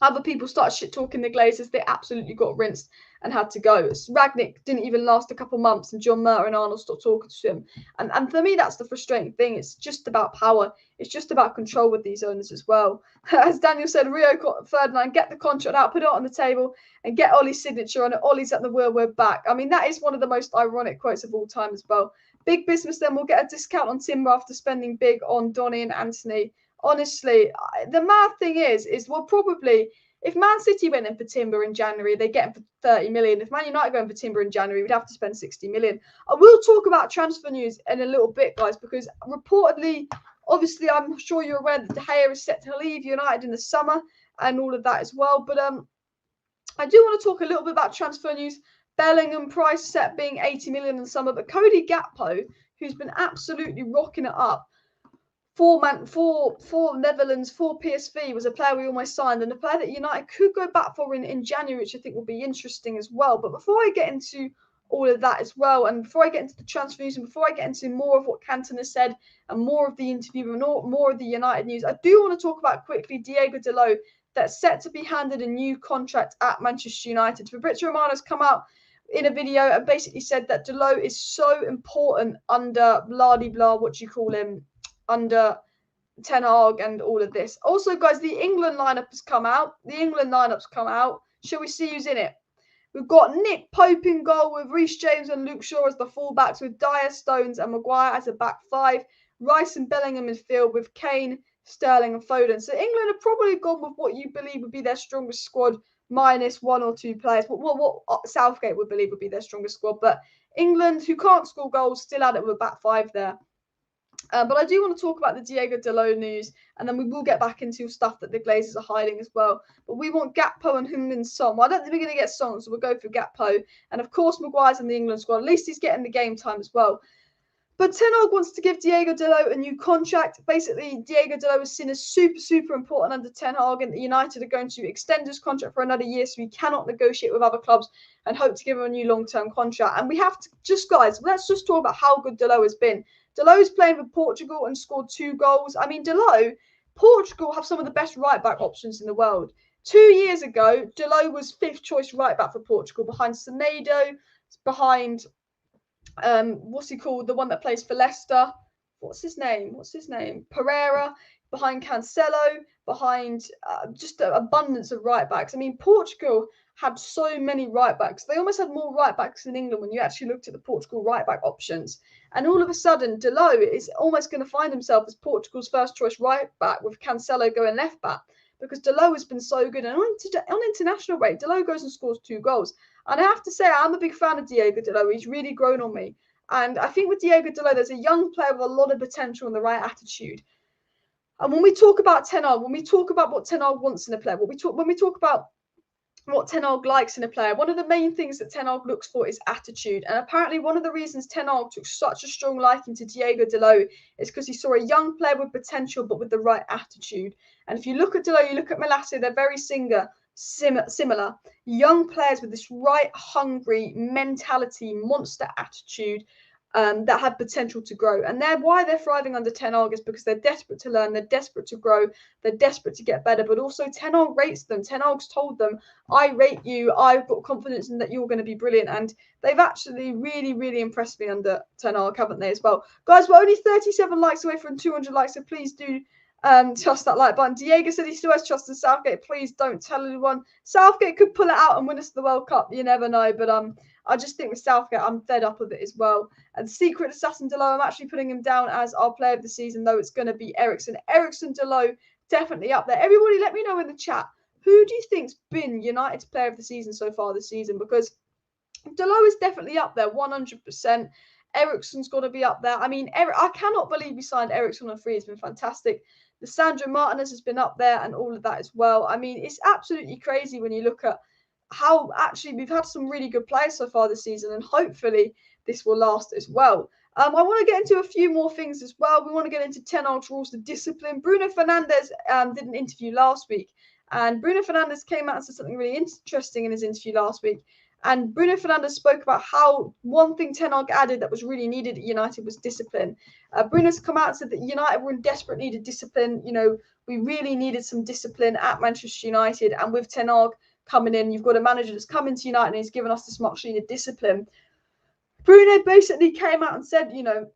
other people started shit-talking the Glazers, they absolutely got rinsed and had to go. Ragnik didn't even last a couple months, and John Murta and Arnold stopped talking to him. And for me, that's the frustrating thing. It's just about power. It's just about control with these owners as well. As Daniel said, Rio Ferdinand, get the contract out, put it on the table, and get Ollie's signature on it. Ollie's at the wheel, we're back. I mean, that is one of the most ironic quotes of all time as well. Big business then will get a discount on timber after spending big on Donny and Antony. Honestly, the mad thing is we'll probably, If Man City went in for Timber in January, they get him for 30 million. If Man United go in for Timber in January, we'd have to spend 60 million. I will talk about transfer news in a little bit, guys, because reportedly, obviously, I'm sure you're aware that De Gea is set to leave United in the summer and all of that as well. But I do want to talk a little bit about transfer news. Bellingham price set being 80 million in the summer, but Cody Gakpo, who's been absolutely rocking it up for Netherlands, for PSV, was a player we almost signed, and a player that United could go back for in January, which I think will be interesting as well. But before I get into all of that as well, and before I get into the transfer news, and before I get into more of what Cantona said, and more of the interview, and more of the United news, I do want to talk about quickly Diego Dalot, that's set to be handed a new contract at Manchester United. Fabrizio Romano's come out in a video and basically said that Dalot is so important under under Ten Hag and all of this. Also, guys, the England lineup has come out. The England lineup's come out. Shall we see who's in it? We've got Nick Pope in goal with Reece James and Luke Shaw as the fullbacks, with Dyer, Stones and Maguire as a back five. Rice and Bellingham in field with Kane, Sterling and Foden. So England have probably gone with what you believe would be their strongest squad, minus one or two players. But what Southgate would believe would be their strongest squad. But England, who can't score goals, still had it with a back five there. But I do want to talk about the Diego Dalot news, and then we will get back into stuff that the Glazers are hiding as well. But we want Gakpo and Heung-min Son. Well, I don't think we're going to get Son, so we'll go for Gakpo. And of course, Maguire's in the England squad. At least he's getting the game time as well. But Ten Hag wants to give Diego Dalot a new contract. Basically, Diego Dalot is seen as super important under Ten Hag, and the United are going to extend his contract for another year, so he cannot negotiate with other clubs and hope to give him a new long-term contract. And we have to guys, let's just talk about how good Dalot has been. Dalot is playing for Portugal and scored 2 goals. I mean, Portugal have some of the best right-back options in the world. 2 years ago, Dalot was 5th choice right-back for Portugal, behind Semedo, behind what's he called? The one that plays for Leicester. What's his name? Pereira. Behind Cancelo. Behind just an abundance of right backs. I mean, Portugal had so many right backs. They almost had more right backs than England when you actually looked at the Portugal right back options. And all of a sudden, Dalot is almost going to find himself as Portugal's first choice right back, with Cancelo going left back, because Dalot has been so good. And on international break, Dalot goes and scores 2 goals. And I have to say, I'm a big fan of Diego Dalot. He's really grown on me. And I think with Diego Dalot, there's a young player with a lot of potential and the right attitude. And when we talk about Ten Hag, when we talk about what Ten Hag wants in a player, when we talk about what Ten Hag likes in a player, one of the main things that Ten Hag looks for is attitude. And apparently one of the reasons Ten Hag took such a strong liking to Diego Dalot is because he saw a young player with potential but with the right attitude. And if you look at Dalot, you look at Malacia, they're very similar. Young players with this right hungry mentality, monster attitude, that have potential to grow. And why they're thriving under Ten Hag is because they're desperate to learn, they're desperate to grow, they're desperate to get better. But also Ten Hag rates them. Ten Hag's told them, I rate you, I've got confidence in that you're going to be brilliant. And they've actually really impressed me under Ten Hag, haven't they, as well? Guys, we're only 37 likes away from 200 likes, so please do trust that like button. Diego said he still has trust in Southgate. Please don't tell anyone. Southgate could pull it out and win us the World Cup. You never know. But I just think with Southgate, I'm fed up with it as well. And Secret Assassin Dalot, I'm actually putting him down as our player of the season, though it's going to be Eriksen. Eriksen, Dalot, definitely up there. Everybody, let me know in the chat, who do you think's been United's player of the season so far this season? Because Dalot is definitely up there, 100%. Eriksen's got to be up there. I mean, I cannot believe we signed Eriksen on free. It's been fantastic. Lissandro Martinez has been up there and all of that as well. I mean, it's absolutely crazy when you look at how actually we've had some really good players so far this season, and hopefully this will last as well. I want to get into a few more things as well. We want to get into Ten Hag's rules of discipline. Bruno Fernandes did an interview last week, and Bruno Fernandes came out and said something really interesting in his interview last week. And Bruno Fernandes spoke about how one thing Ten Hag added that was really needed at United was discipline. Bruno's come out and said that United were in desperate need of discipline. You know, we really needed some discipline at Manchester United. And with Ten Hag coming in, you've got a manager that's come into United and he's given us this much needed discipline. Bruno basically came out and said, you know,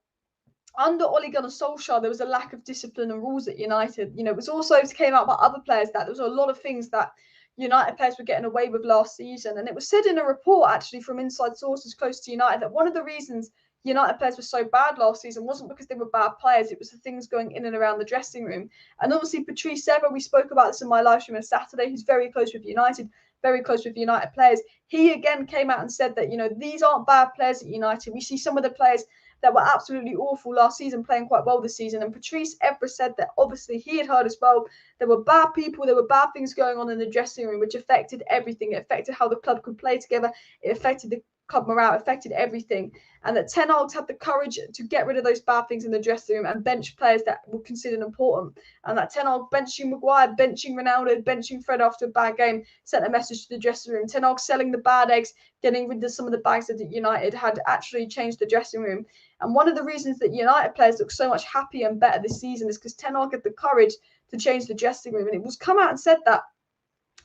under Ole Gunnar Solskjaer, there was a lack of discipline and rules at United. You know, it was also came out by other players that there was a lot of things that United players were getting away with last season. And it was said in a report actually from inside sources close to United that one of the reasons United players were so bad last season wasn't because they were bad players. It was the things going in and around the dressing room. And obviously, Patrice Evra, we spoke about this in my live stream on Saturday, who's very close with United, very close with United players. He again came out and said that, these aren't bad players at United. We see some of the players that were absolutely awful last season playing quite well this season. And Patrice Evra said that obviously he had heard as well there were bad people, there were bad things going on in the dressing room, which affected everything. It affected how the club could play together. It affected the club morale, affected everything. And that Ten Hag had the courage to get rid of those bad things in the dressing room and bench players that were considered important. And that Ten Hag benching Maguire, benching Ronaldo, benching Fred after a bad game sent a message to the dressing room. Ten Hag selling the bad eggs, getting rid of some of the bags that United had actually changed the dressing room. And one of the reasons that United players look so much happier and better this season is because Ten Hag had the courage to change the dressing room. And it was come out and said that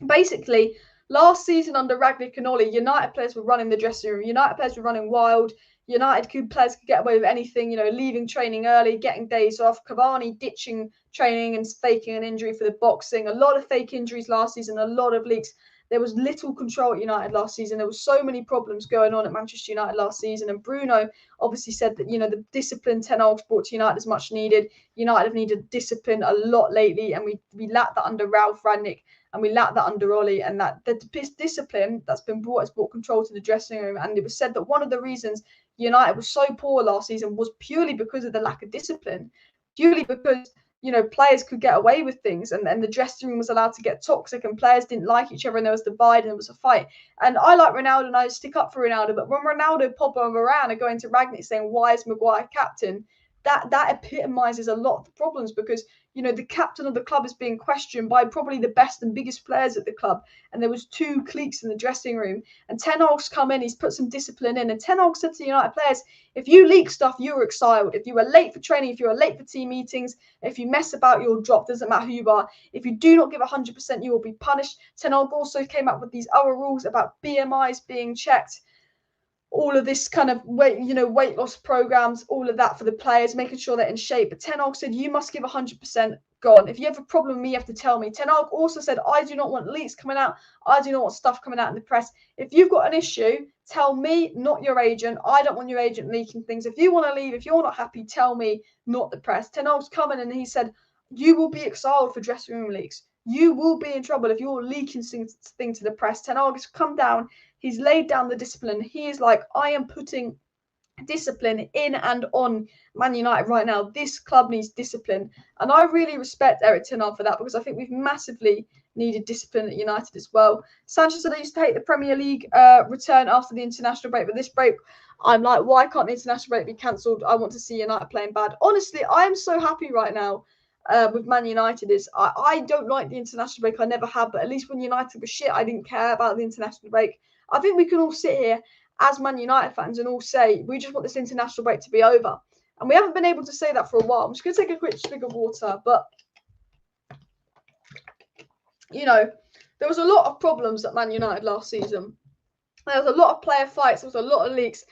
basically last season under Ragnik and Ollie, United players were running the dressing room. United players were running wild. United players could get away with anything, leaving training early, getting days off. Cavani ditching training and faking an injury for the boxing. A lot of fake injuries last season, a lot of leaks. There was little control at United last season. There was so many problems going on at Manchester United last season. And Bruno obviously said that, the discipline Ten Hag's brought to United is much needed. United have needed discipline a lot lately. And we lacked that under Ralph Ragnik. And we lacked that under Ollie. And that the discipline that's been brought has brought control to the dressing room. And it was said that one of the reasons United was so poor last season was purely because of the lack of discipline. Purely because players could get away with things and the dressing room was allowed to get toxic and players didn't like each other and there was divide and there was a fight. And I like Ronaldo and I stick up for Ronaldo, but when Ronaldo, Pogba and Varane are going to Ragnik saying, why is Maguire captain? That epitomizes a lot of the problems because, the captain of the club is being questioned by probably the best and biggest players at the club. And there was two cliques in the dressing room. And Ten Hag's come in, he's put some discipline in. And Ten Hag said to United players, if you leak stuff, you're exiled. If you were late for training, if you were late for team meetings, if you mess about, you'll drop. Doesn't matter who you are. If you do not give 100%, you will be punished. Ten Hag also came up with these other rules about BMIs being checked. All of this kind of weight loss programs, all of that for the players, making sure they're in shape. But Ten Hag said, you must give 100%. Gone. If you have a problem with me, you have to tell me. Ten Hag also said, I do not want leaks coming out. I do not want stuff coming out in the press. If you've got an issue, tell me, not your agent. I don't want your agent leaking things. If you want to leave, if you're not happy, tell me, not the press. Ten Hag's coming and he said, you will be exiled for dressing room leaks. You will be in trouble if you're leaking things to the press. Ten Hag has come down. He's laid down the discipline. He is like, I am putting discipline in and on Man United right now. This club needs discipline. And I really respect Erik ten Hag for that because I think we've massively needed discipline at United as well. Sanchez said I used to hate the Premier League return after the international break, but this break, I'm like, why can't the international break be cancelled? I want to see United playing bad. Honestly, I am so happy right now with Man United. I don't like the international break. I never have, but at least when United was shit, I didn't care about the international break. I think we can all sit here as Man United fans and all say, we just want this international break to be over. And we haven't been able to say that for a while. I'm just going to take a quick swig of water. But, there was a lot of problems at Man United last season. There was a lot of player fights. There was a lot of leaks.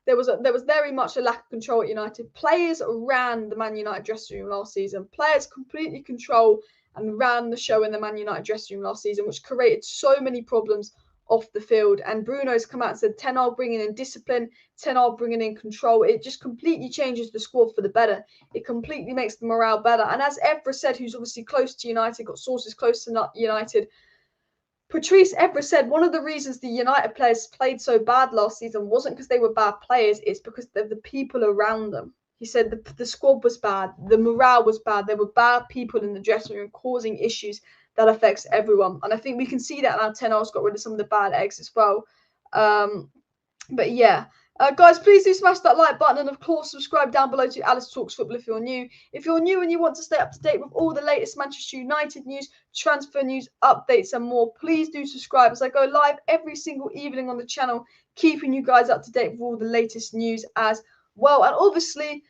There was very much a lack of control at United. Players ran the Man United dressing room last season. Players completely controlled and ran the show in the Man United dressing room last season, which created so many problems off the field. And Bruno's come out and said, Ten Hag bringing in discipline, Ten Hag bringing in control. It just completely changes the squad for the better. It completely makes the morale better. And as Evra said, who's obviously close to United, got sources close to United, Patrice Evra said one of the reasons the United players played so bad last season wasn't because they were bad players, it's because of the people around them. He said the squad was bad, the morale was bad, there were bad people in the dressing room causing issues that affects everyone. And I think we can see that now. Ten Hag's got rid of some of the bad eggs as well. But yeah. Guys, please do smash that like button and, of course, subscribe down below to Alice Talks Football if you're new. If you're new and you want to stay up to date with all the latest Manchester United news, transfer news, updates and more, please do subscribe as I go live every single evening on the channel, keeping you guys up to date with all the latest news as well. And obviously,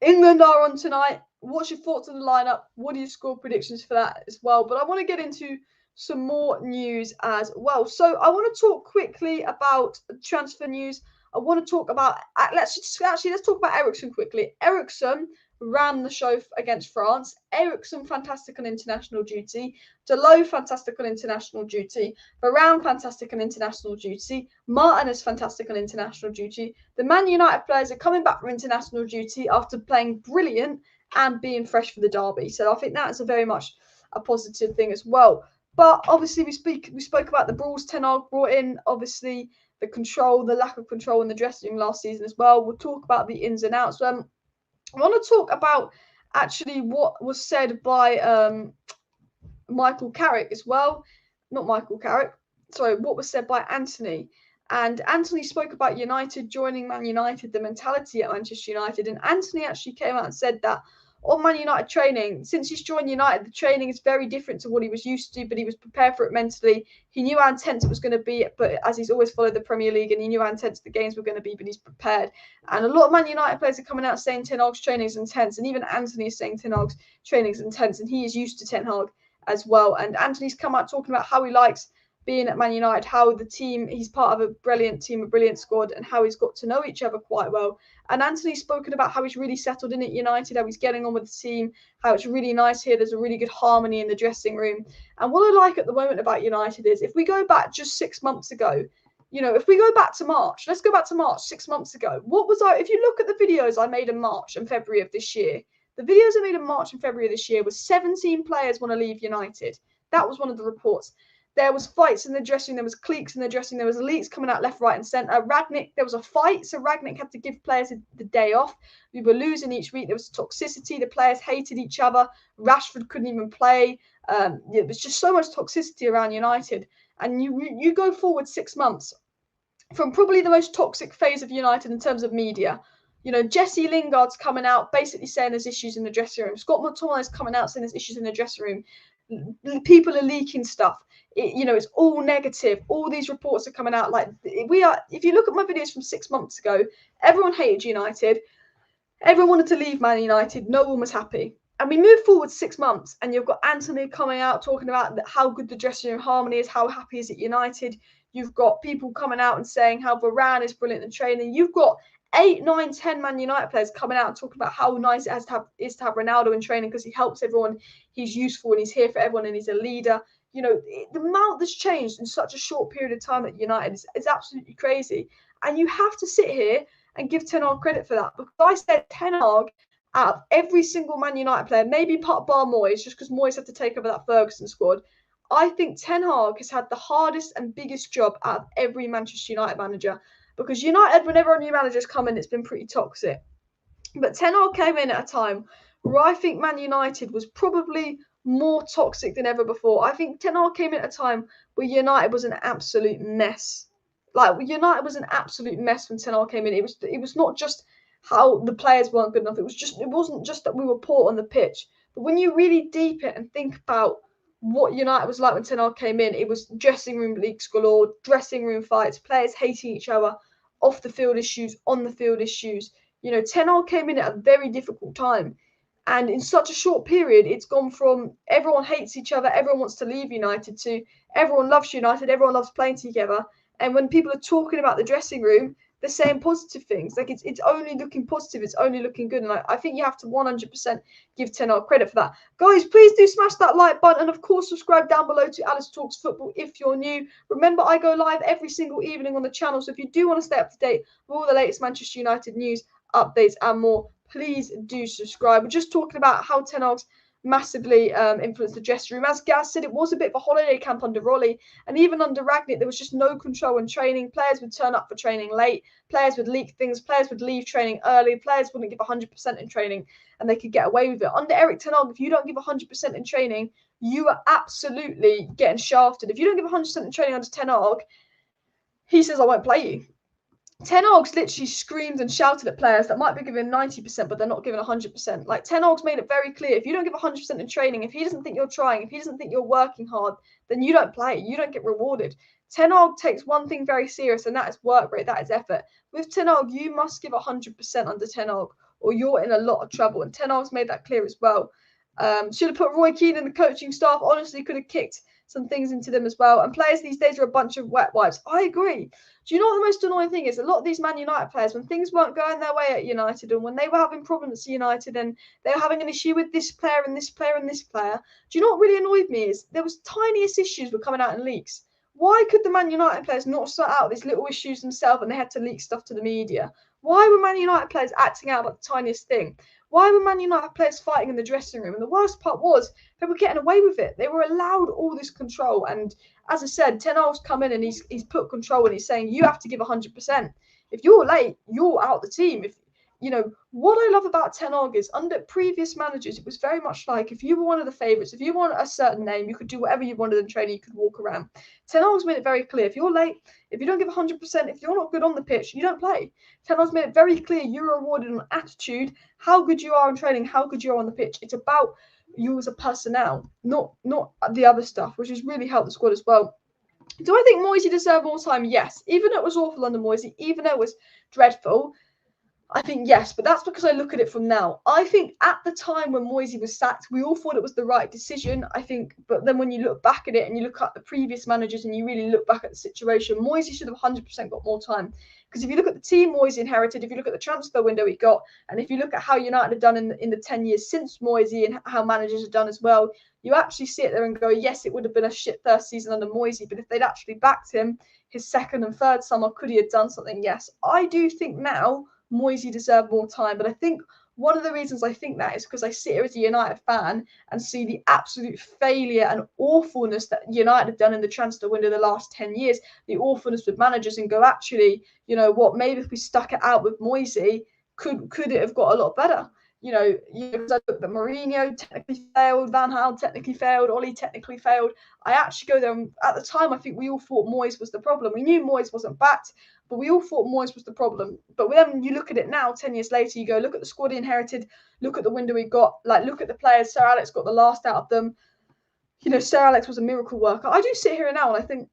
England are on tonight. What's your thoughts on the lineup? What are your score predictions for that as well? But I want to get into some more news as well. So I want to talk quickly about transfer news. I want to talk about, let's talk about Eriksen quickly. Eriksen ran the show against France. Eriksen, fantastic on international duty. Delot, fantastic on international duty. Varane, fantastic on international duty. Martin is fantastic on international duty. The Man United players are coming back from international duty after playing brilliant and being fresh for the derby. So I think that's a very much a positive thing as well. But obviously, we spoke about the brawls Ten Hag brought in. Obviously, the lack of control in the dressing room last season as well. We'll talk about the ins and outs. I want to talk about actually what was said by Michael Carrick as well. Not Michael Carrick. Sorry, what was said by Antony. And Antony spoke about United joining Man United, the mentality at Manchester United. And Antony actually came out and said that on Man United training, since he's joined United, the training is very different to what he was used to, but he was prepared for it mentally. He knew how intense it was going to be, but as he's always followed the Premier League, and he knew how intense the games were going to be, but he's prepared. And a lot of Man United players are coming out saying Ten Hag's training is intense, and even Antony is saying Ten Hag's training is intense, and he is used to Ten Hag as well. And Antony's come out talking about how he likes being at Man United, how the team, he's part of a brilliant team, a brilliant squad, and how he's got to know each other quite well. And Antony's spoken about how he's really settled in at United, how he's getting on with the team, how it's really nice here. There's a really good harmony in the dressing room. And what I like at the moment about United is if we go back just 6 months ago, if we go back to March, let's go back to March 6 months ago. If you look at the videos I made in March and February of this year, the videos I made in March and February of this year was 17 players want to leave United. That was one of the reports. There was fights in the dressing room. There was cliques in the dressing room. There was leaks coming out left, right, and centre. Ragnik, there was a fight, so Ragnik had to give players the day off. We were losing each week. There was toxicity. The players hated each other. Rashford couldn't even play. It was just so much toxicity around United. And you go forward 6 months from probably the most toxic phase of United in terms of media. Jesse Lingard's coming out basically saying there's issues in the dressing room. Scott McTominay's coming out saying there's issues in the dressing room. People are leaking stuff. It's all negative. All these reports are coming out. If you look at my videos from 6 months ago, everyone hated United. Everyone wanted to leave Man United. No one was happy. And we move forward 6 months, and you've got Antony coming out talking about how good the dressing room harmony is, how happy is at United. You've got people coming out and saying how Varane is brilliant in training. You've got 8, 9, 10 Man United players coming out and talking about how nice it is to have Ronaldo in training because he helps everyone. He's useful and he's here for everyone and he's a leader. The amount that's changed in such a short period of time at United is absolutely crazy. And you have to sit here and give Ten Hag credit for that. Because I said Ten Hag, out of every single Man United player, maybe bar Moyes, just because Moyes had to take over that Ferguson squad, I think Ten Hag has had the hardest and biggest job out of every Manchester United manager. Because United, whenever a new manager's come in, it's been pretty toxic. But Ten Hag came in at a time where I think Man United was probably more toxic than ever before. I think Ten Hag came in at a time where United was an absolute mess. United was an absolute mess when Ten Hag came in. It was not just how the players weren't good enough. It wasn't just that we were poor on the pitch. But when you really deep it and think about what United was like when Ten Hag came in, it was dressing room leaks galore, dressing room fights, players hating each other, off the field issues, on the field issues. Ten Hag came in at a very difficult time. And in such a short period, it's gone from everyone hates each other, everyone wants to leave United, to everyone loves United, everyone loves playing together. And when people are talking about the dressing room, they're saying positive things. It's only looking positive, it's only looking good. And I think you have to 100% give Ten Hag credit for that. Guys, please do smash that like button. And of course, subscribe down below to Alice Talks Football if you're new. Remember, I go live every single evening on the channel. So if you do want to stay up to date with all the latest Manchester United news, updates and more, please do subscribe. We're just talking about how Ten Hag's massively influenced the dressing room. As Gaz said, it was a bit of a holiday camp under Rolly, and even under Ragnik, there was just no control in training. Players would turn up for training late, players would leak things, players would leave training early, players wouldn't give 100% in training, and they could get away with it. Under Erik Ten Hag, if you don't give 100% in training, you are absolutely getting shafted. If you don't give 100% in training under Ten Hag, he says, I won't play you. Ten Hag's literally screamed and shouted at players that might be giving 90%, but they're not giving 100%. Ten Hag's made it very clear, if you don't give 100% in training, if he doesn't think you're trying, if he doesn't think you're working hard, then you don't play, you don't get rewarded. Ten Hag takes one thing very serious, and that is work rate, that is effort. With Ten Hag, you must give 100% under Ten Hag, or you're in a lot of trouble, and Ten Hag's made that clear as well. Should have put Roy Keane in the coaching staff. Honestly, could have kicked some things into them as well. And players these days are a bunch of wet wipes. I agree. Do you know what the most annoying thing is? A lot of these Man United players, when things weren't going their way at United, and when they were having problems at United, and they were having an issue with this player and this player and this player, do you know what really annoyed me is there was tiniest issues were coming out in leaks. Why could the Man United players not sort out these little issues themselves and they had to leak stuff to the media? Why were Man United players acting out about the tiniest thing? Why were Man United players fighting in the dressing room? And the worst part was they were getting away with it. They were allowed all this control. And as I said, Ten Hag's come in and he's put control and he's saying you have to give 100%. If you're late, you're out the team. If you know what I love about Ten Hag is under previous managers, it was very much like if you were one of the favourites, if you want a certain name, you could do whatever you wanted in training, you could walk around. Ten Hag's made it very clear: if you're late, if you don't give 100%, if you're not good on the pitch, you don't play. Ten Hag's made it very clear you're rewarded on attitude, how good you are in training, how good you are on the pitch. It's about you as a personnel, not the other stuff, which has really helped the squad as well. Do I think Moisey deserved more time? Yes. Even though it was awful under Moisey, even though it was dreadful, I think yes, but that's because I look at it from now. I think at the time when Moisey was sacked, we all thought it was the right decision, I think. But then when you look back at it and you look at the previous managers and you really look back at the situation, Moisey should have 100% got more time. Because if you look at the team Moisey inherited, if you look at the transfer window he got, and if you look at how United have done in the 10 years since Moisey and how managers have done as well, you actually sit there and go, yes, it would have been a shit first season under Moisey, but if they'd actually backed him his second and third summer, could he have done something? Yes. I do think now Moisey deserved more time, but I think one of the reasons I think that is because I sit here as a United fan and see the absolute failure and awfulness that United have done in the transfer window the last 10 years, the awfulness with managers, and go, actually, you know what, maybe if we stuck it out with Moisey, could it have got a lot better? Because I looked at Mourinho technically failed, Van Gaal technically failed, Oli technically failed. I actually go there, and at the time, I think we all thought Moyes was the problem. We knew Moyes wasn't backed, but we all thought Moyes was the problem. But then you look at it now, 10 years later, you go, look at the squad he inherited, look at the window he got, look at the players. Sir Alex got the last out of them. Sir Alex was a miracle worker. I do sit here now and I think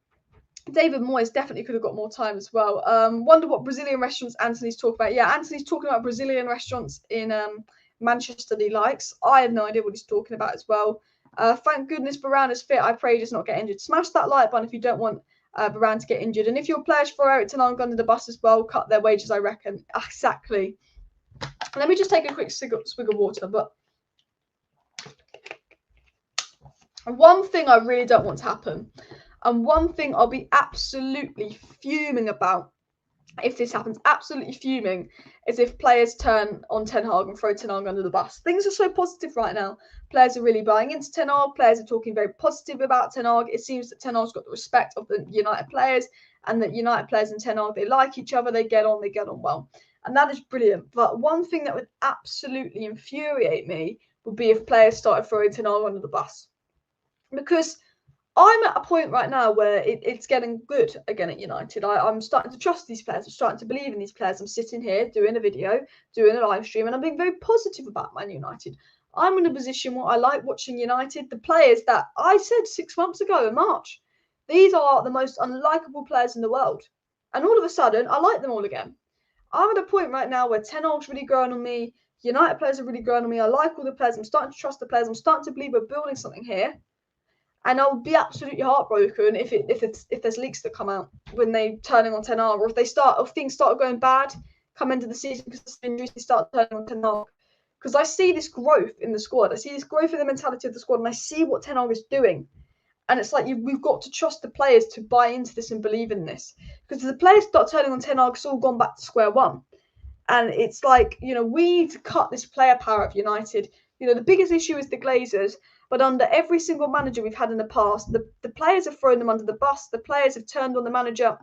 David Moyes definitely could have got more time as well. Wonder what Brazilian restaurants Antony's talking about. Yeah, Antony's talking about Brazilian restaurants in Manchester that he likes. I have no idea what he's talking about as well. Thank goodness Varane is fit. I pray he does not get injured. Smash that like button if you don't want Varane to get injured. And if your players throw Eric Ten Hag under the bus as well, cut their wages, I reckon. Exactly. Let me just take a quick swig of water. But one thing I really don't want to happen, and one thing I'll be absolutely fuming about if this happens, absolutely fuming, is if players turn on Ten Hag and throw Ten Hag under the bus. Things are so positive right now. Players are really buying into Ten Hag. Players are talking very positive about Ten Hag. It seems that Ten Hag's got the respect of the United players, and that United players and Ten Hag, they like each other, they get on well. And that is brilliant. But one thing that would absolutely infuriate me would be if players started throwing Ten Hag under the bus. Because I'm at a point right now where it's getting good again at United. I'm starting to trust these players. I'm starting to believe in these players. I'm sitting here doing a video, doing a live stream, and I'm being very positive about Man United. I'm in a position where I like watching United. The players that I said 6 months ago in March, these are the most unlikable players in the world. And all of a sudden, I like them all again. I'm at a point right now where Ten Hag's really growing on me. United players are really growing on me. I like all the players. I'm starting to trust the players. I'm starting to believe we're building something here. And I'll be absolutely heartbroken if there's leaks that come out when they turning on Ten Hag, or if things start going bad come into the season because of injuries, they start turning on Ten Hag. Because I see this growth in the squad, I see this growth in the mentality of the squad, and I see what Ten Hag is doing. And it's like we've got to trust the players to buy into this and believe in this. Because if the players start turning on Ten Hag, it's all gone back to square one. And it's like, we need to cut this player power of United. The biggest issue is the Glazers. But under every single manager we've had in the past, the players have thrown them under the bus. The players have turned on the manager.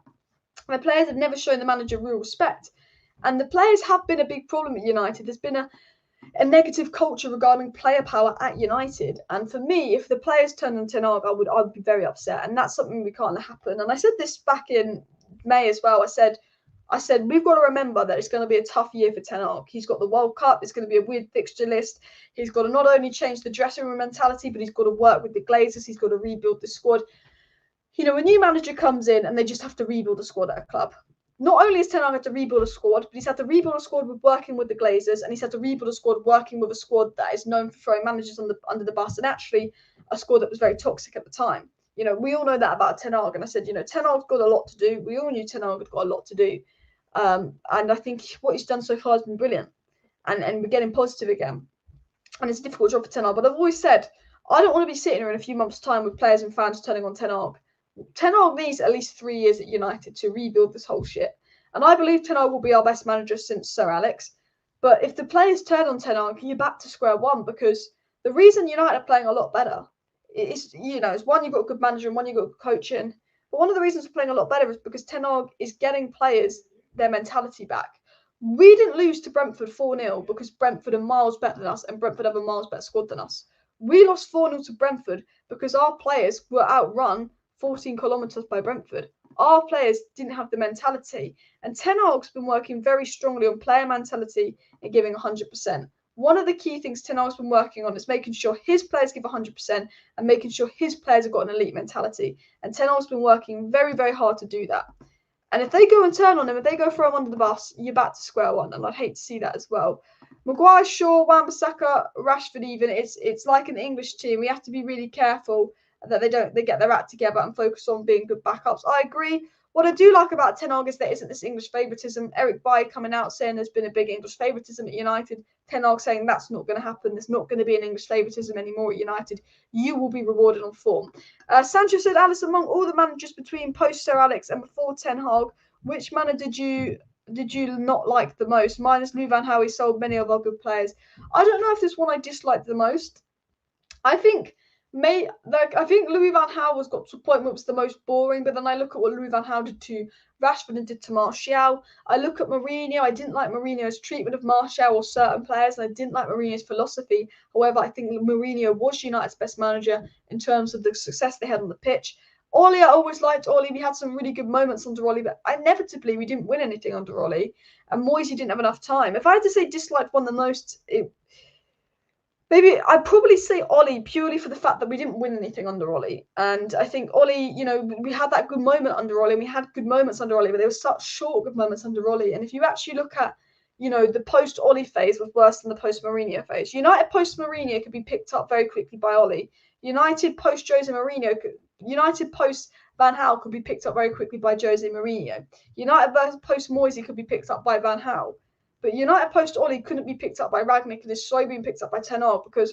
The players have never shown the manager real respect. And the players have been a big problem at United. There's been a negative culture regarding player power at United. And for me, if the players turned on Ten Hag, I would be very upset. And that's something we can't let happen. And I said this back in May as well. I said, we've got to remember that it's going to be a tough year for Ten Hag. He's got the World Cup. It's going to be a weird fixture list. He's got to not only change the dressing room mentality, but he's got to work with the Glazers. He's got to rebuild the squad. A new manager comes in and they just have to rebuild the squad at a club. Not only has Ten Hag had to rebuild a squad, but he's had to rebuild a squad with working with the Glazers, and he's had to rebuild a squad working with a squad that is known for throwing managers under the bus, and actually a squad that was very toxic at the time. You know, we all know that about Ten Hag, and I said, you know, Ten Hag's got a lot to do. We all knew Ten Hag had got a lot to do, and I think what he's done so far has been brilliant, and we're getting positive again. And it's a difficult job for Ten Hag, but I've always said I don't want to be sitting here in a few months' time with players and fans turning on Ten Hag. Ten Hag needs at least 3 years at United to rebuild this whole shit, and I believe Ten Hag will be our best manager since Sir Alex. But if the players turn on Ten Hag, you're back to square one, because the reason United are playing a lot better is, you know, it's one, you've got a good manager and one, you've got good coaching. But one of the reasons we're playing a lot better is because Ten Hag is getting players their mentality back. We didn't lose to Brentford 4-0 because Brentford are miles better than us and Brentford have a miles better squad than us. We lost 4-0 to Brentford because our players were outrun 14 kilometres by Brentford. Our players didn't have the mentality. And Ten Hag's been working very strongly on player mentality and giving 100%. One of the key things Ten Hag's been working on is making sure his players give 100% and making sure his players have got an elite mentality. And Ten Hag's been working very, very hard to do that. And if they go and turn on him, if they go throw him under the bus, you're back to square one. And I'd hate to see that as well. Maguire, Shaw, Wan-Bissaka, Rashford even, it's like an English team. We have to be really careful that they get their act together and focus on being good backups. I agree. What I do like about Ten Hag is there isn't this English favouritism. Eric Bailly coming out saying there's been a big English favouritism at United. Ten Hag saying that's not going to happen. There's not going to be an English favouritism anymore at United. You will be rewarded on form. Sancho said, Alice, among all the managers between post Sir Alex and before Ten Hag, which manager did you not like the most? Mine is Louis van Gaal. He sold many of our good players. I don't know if there's one I disliked the most. I think Louis van Gaal was got to a point where it was the most boring, but then I look at what Louis van Gaal did to Rashford and did to Martial. I look at Mourinho. I didn't like Mourinho's treatment of Martial or certain players, and I didn't like Mourinho's philosophy. However, I think Mourinho was United's best manager in terms of the success they had on the pitch. Ole, I always liked Ole. We had some really good moments under Ole, but inevitably we didn't win anything under Ole. And Moyes didn't have enough time. If I had to say disliked one the most, maybe I'd probably say Ole, purely for the fact that we didn't win anything under Ole. And I think Ole, you know, we had that good moment under Ole, and we had good moments under Ole, but there were such short good moments under Ole. And if you actually look at, you know, the post-Ole phase was worse than the post-Mourinho phase. United post-Mourinho could be picked up very quickly by Ole. United post-Jose Mourinho, United post-Van Gaal could be picked up very quickly by Jose Mourinho. United post-Moisey could be picked up by Van Gaal. But United post-Ole couldn't be picked up by Ragnik, and is slowly being picked up by Ten Hag, because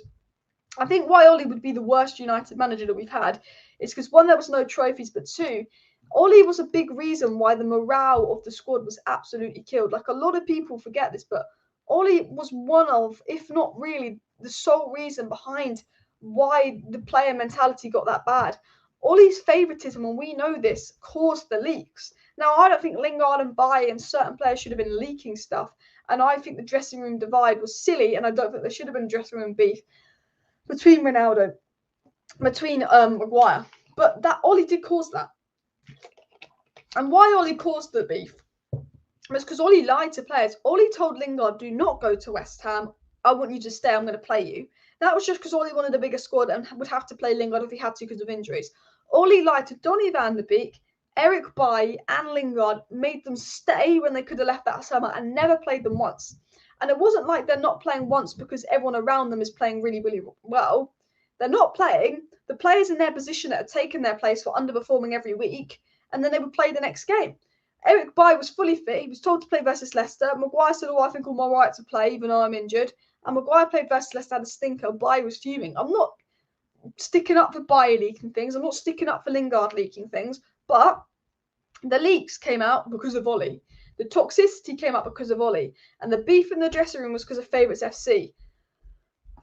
I think why Ole would be the worst United manager that we've had is because, one, there was no trophies, but two, Ole was a big reason why the morale of the squad was absolutely killed. Like, a lot of people forget this, but Ole was one of, if not really, the sole reason behind why the player mentality got that bad. Ole's favouritism, and we know this, caused the leaks. Now, I don't think Lingard and Bailly and certain players should have been leaking stuff. And I think the dressing room divide was silly, and I don't think there should have been dressing room beef between Maguire. But that Ole did cause that. And why Ole caused the beef was because Ole lied to players. Ole told Lingard, do not go to West Ham. I want you to stay. I'm going to play you. That was just because Ole wanted a bigger squad and would have to play Lingard if he had to because of injuries. Ole lied to Donny van der Beek, Eric Bailly and Lingard, made them stay when they could have left that summer, and never played them once. And it wasn't like they're not playing once because everyone around them is playing really, really well. They're not playing. The players in their position that had taken their place were underperforming every week, and then they would play the next game. Eric Bailly was fully fit. He was told to play versus Leicester. Maguire said, I think I'm all right to play, even though I'm injured. And Maguire played versus Leicester, had a stinker. Bailly was fuming. I'm not sticking up for Bailly leaking things. I'm not sticking up for Lingard leaking things. But the leaks came out because of Ole. The toxicity came out because of Ole. And the beef in the dressing room was because of Favourites FC.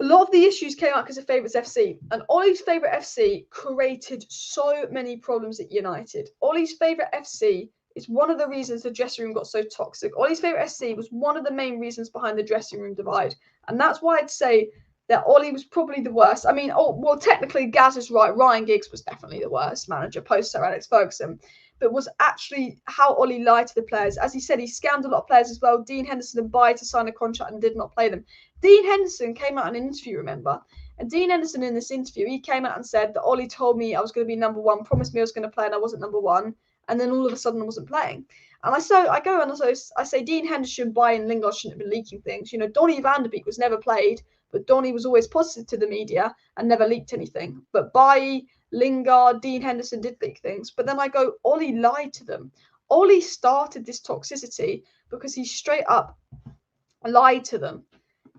A lot of the issues came out because of Favourites FC. And Ole's Favourite FC created so many problems at United. Ole's Favourite FC is one of the reasons the dressing room got so toxic. Ole's Favourite FC was one of the main reasons behind the dressing room divide. And that's why I'd say that Ole was probably the worst. I mean, technically Gaz is right. Ryan Giggs was definitely the worst manager post Sir Alex Ferguson. But was actually how Ole lied to the players. As he said, he scammed a lot of players as well. Dean Henderson and Bailly to sign a contract and did not play them. Dean Henderson came out in an interview, remember? And Dean Henderson in this interview, he came out and said that Ole told me I was going to be number one, promised me I was going to play, and I wasn't number one. And then all of a sudden I wasn't playing. And I say Dean Henderson, Bailly and Lingard shouldn't have been leaking things. You know, Donny van der Beek was never played, but Donny was always positive to the media and never leaked anything. But Bailly Lingard, Dean Henderson did big things. But then I go, Ollie lied to them. Ollie started this toxicity because he straight up lied to them.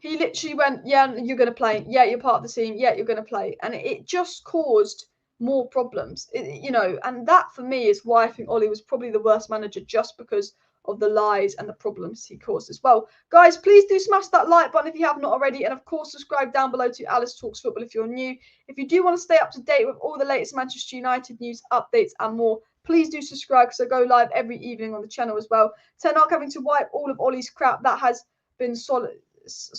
He literally went, yeah, you're going to play. Yeah, you're part of the team. Yeah, you're going to play. And it just caused more problems, and that for me is why I think Ollie was probably the worst manager, just because of the lies and the problems he caused as well. Guys, please do smash that like button if you have not already. And of course, subscribe down below to Alice Talks Football if you're new. If you do want to stay up to date with all the latest Manchester United news, updates and more, please do subscribe, because I go live every evening on the channel as well. Ten Hag having to wipe all of Ollie's crap that has been soil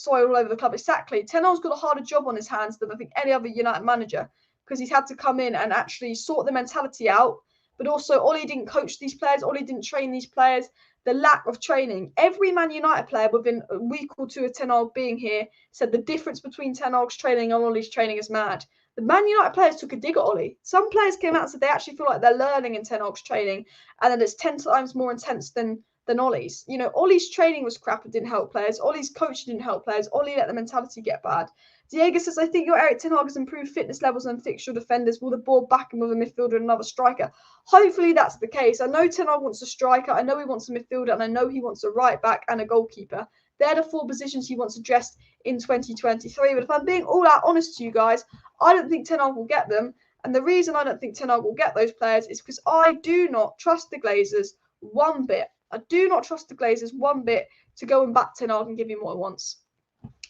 all over the club. Exactly. Ten Hag's got a harder job on his hands than I think any other United manager, because he's had to come in and actually sort the mentality out. But also, Ollie didn't coach these players. Ollie didn't train these players. The lack of training. Every Man United player within a week or two of Ten Hag being here said the difference between Ten Hag's training and Ollie's training is mad. The Man United players took a dig at Ollie. Some players came out and said they actually feel like they're learning in Ten Hag's training, and that it's 10 times more intense than Ollie's. Ollie's training was crap and didn't help players. Ollie's coaching didn't help players. Ollie let the mentality get bad. Diego says, I think your Erik Ten Hag has improved fitness levels and fixture defenders. Will the board back him with a midfielder and another striker? Hopefully that's the case. I know Ten Hag wants a striker. I know he wants a midfielder, and I know he wants a right back and a goalkeeper. They're the 4 positions he wants addressed in 2023. But if I'm being all out honest to you guys, I don't think Ten Hag will get them. And the reason I don't think Ten Hag will get those players is because I do not trust the Glazers one bit. I do not trust the Glazers one bit to go and back Ten Hag and give him what he wants.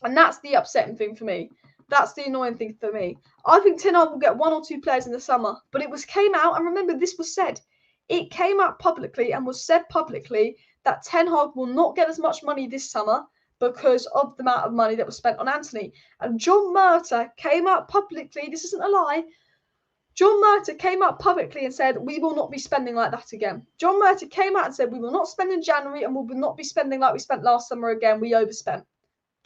And that's the upsetting thing for me. That's the annoying thing for me. I think Ten Hag will get 1 or 2 players in the summer. But it came out, and remember, this was said. It came out publicly and was said publicly that Ten Hag will not get as much money this summer because of the amount of money that was spent on Antony. And John Murtagh came out publicly, this isn't a lie, John Murtagh came out publicly and said, we will not be spending like that again. John Murtagh came out and said, we will not spend in January, and we will not be spending like we spent last summer again. We overspent.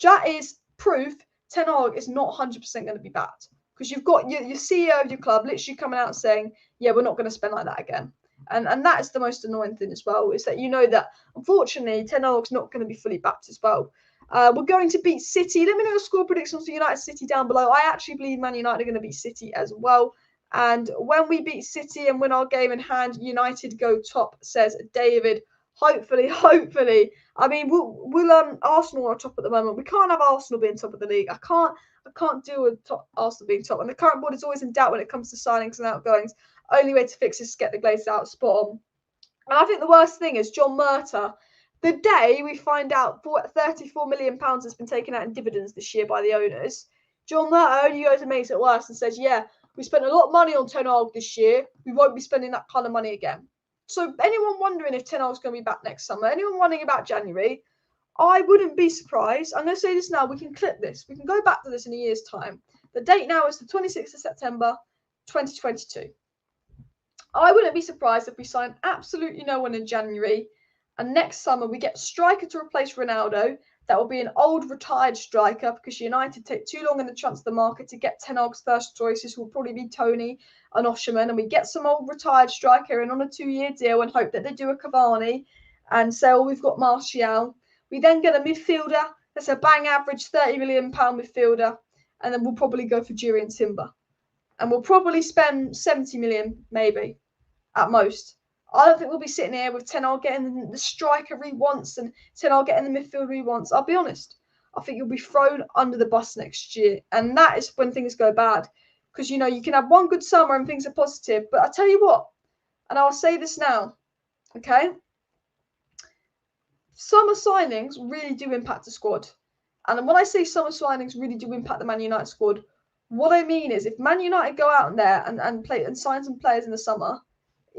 That is proof Ten Hag is not 100% going to be backed, because you've got your CEO of your club literally coming out and saying, yeah, we're not going to spend like that again. And that is the most annoying thing as well, is that that unfortunately Ten Hag's not going to be fully backed as well. We're going to beat City. Let me know your score predictions for United City down below. I actually believe Man United are going to beat City as well. And when we beat City and win our game in hand, United go top, says David. Hopefully. I mean, we'll Arsenal are top at the moment. We can't have Arsenal being top of the league. I can't deal with Arsenal being top. And the current board is always in doubt when it comes to signings and outgoings. Only way to fix this is to get the Glazers out spot on. And I think the worst thing is John Murtagh. The day we find out £34 million has been taken out in dividends this year by the owners, John Murtagh only goes and makes it worse and says, yeah, we spent a lot of money on Ten Hag this year. We won't be spending that kind of money again. So anyone wondering if Ten Hag's going to be back next summer, anyone wondering about January, I wouldn't be surprised. I'm going to say this now. We can clip this. We can go back to this in a year's time. The date now is the 26th of September, 2022. I wouldn't be surprised if we sign absolutely no one in January, and next summer we get a striker to replace Ronaldo. That will be an old retired striker, because United take too long in the transfer market to get Ten Hag's first choices, who will probably be Tony and Osherman. And we get some old retired striker in on a 2-year deal and hope that they do a Cavani and say, oh, we've got Martial. We then get a midfielder that's a bang average £30 million midfielder. And then we'll probably go for Jurriën Timber. And we'll probably spend 70 million, maybe, at most. I don't think we'll be sitting here with Ten Hag getting the striker he wants and Ten Hag getting the midfielder he wants. I'll be honest. I think you'll be thrown under the bus next year. And that is when things go bad. Because, you can have one good summer and things are positive. But I tell you what, and I'll say this now, okay? Summer signings really do impact the squad. And when I say summer signings really do impact the Man United squad, what I mean is if Man United go out there and play and sign some players in the summer,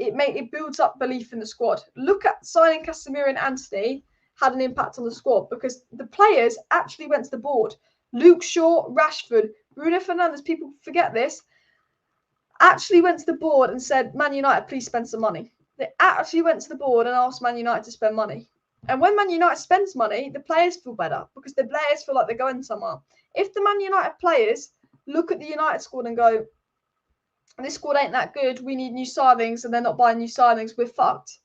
it builds up belief in the squad. Look at signing Casemiro and Antony had an impact on the squad, because the players actually went to the board. Luke Shaw, Rashford, Bruno Fernandes, people forget this, actually went to the board and said, Man United, please spend some money. They actually went to the board and asked Man United to spend money. And when Man United spends money, the players feel better, because the players feel like they're going somewhere. If the Man United players look at the United squad and go, this squad ain't that good, we need new signings, and they're not buying new signings, we're fucked.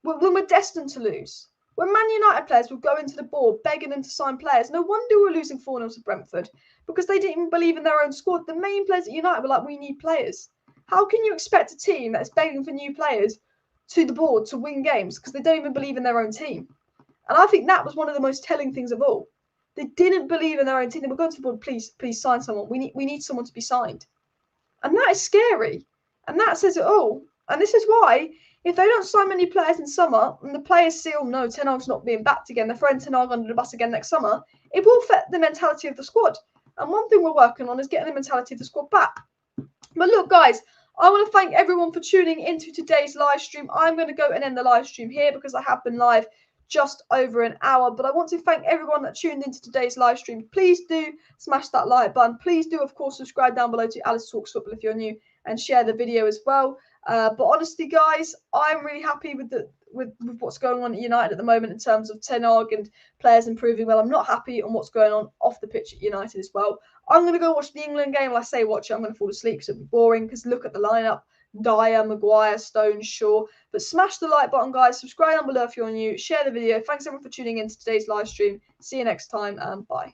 We're destined to lose. When Man United players will go into the board begging them to sign players, no wonder we're losing 4-0 to Brentford, because they didn't even believe in their own squad. The main players at United were like, we need players. How can you expect a team that's begging for new players to the board to win games because they don't even believe in their own team? And I think that was one of the most telling things of all. They didn't believe in their own team. They were going to the board, please sign someone. We need someone to be signed. And that is scary. And that says it all. And this is why, if they don't sign many players in summer, and the players see, oh no, Ten Hag's not being backed again, they're throwing Ten Hag under the bus again next summer, it will affect the mentality of the squad. And one thing we're working on is getting the mentality of the squad back. But look, guys, I want to thank everyone for tuning into today's live stream. I'm going to go and end the live stream here because I have been live just over an hour. But I want to thank everyone that tuned into today's live stream. Please do smash that like button. Please do, of course, subscribe down below to Alice Talks Football if you're new, and share the video as well. But honestly, guys, I'm really happy with what's going on at United at the moment in terms of Ten Hag and players improving well. I'm not happy on what's going on off the pitch at United as well. I'm going to go watch the England game. When I say watch it, I'm going to fall asleep because it'll be boring. Because look at the lineup: Dyer, Maguire, Stones, Shaw. But smash the like button, guys. Subscribe down below if you're new. Share the video. Thanks everyone for tuning in to today's live stream. See you next time, and bye.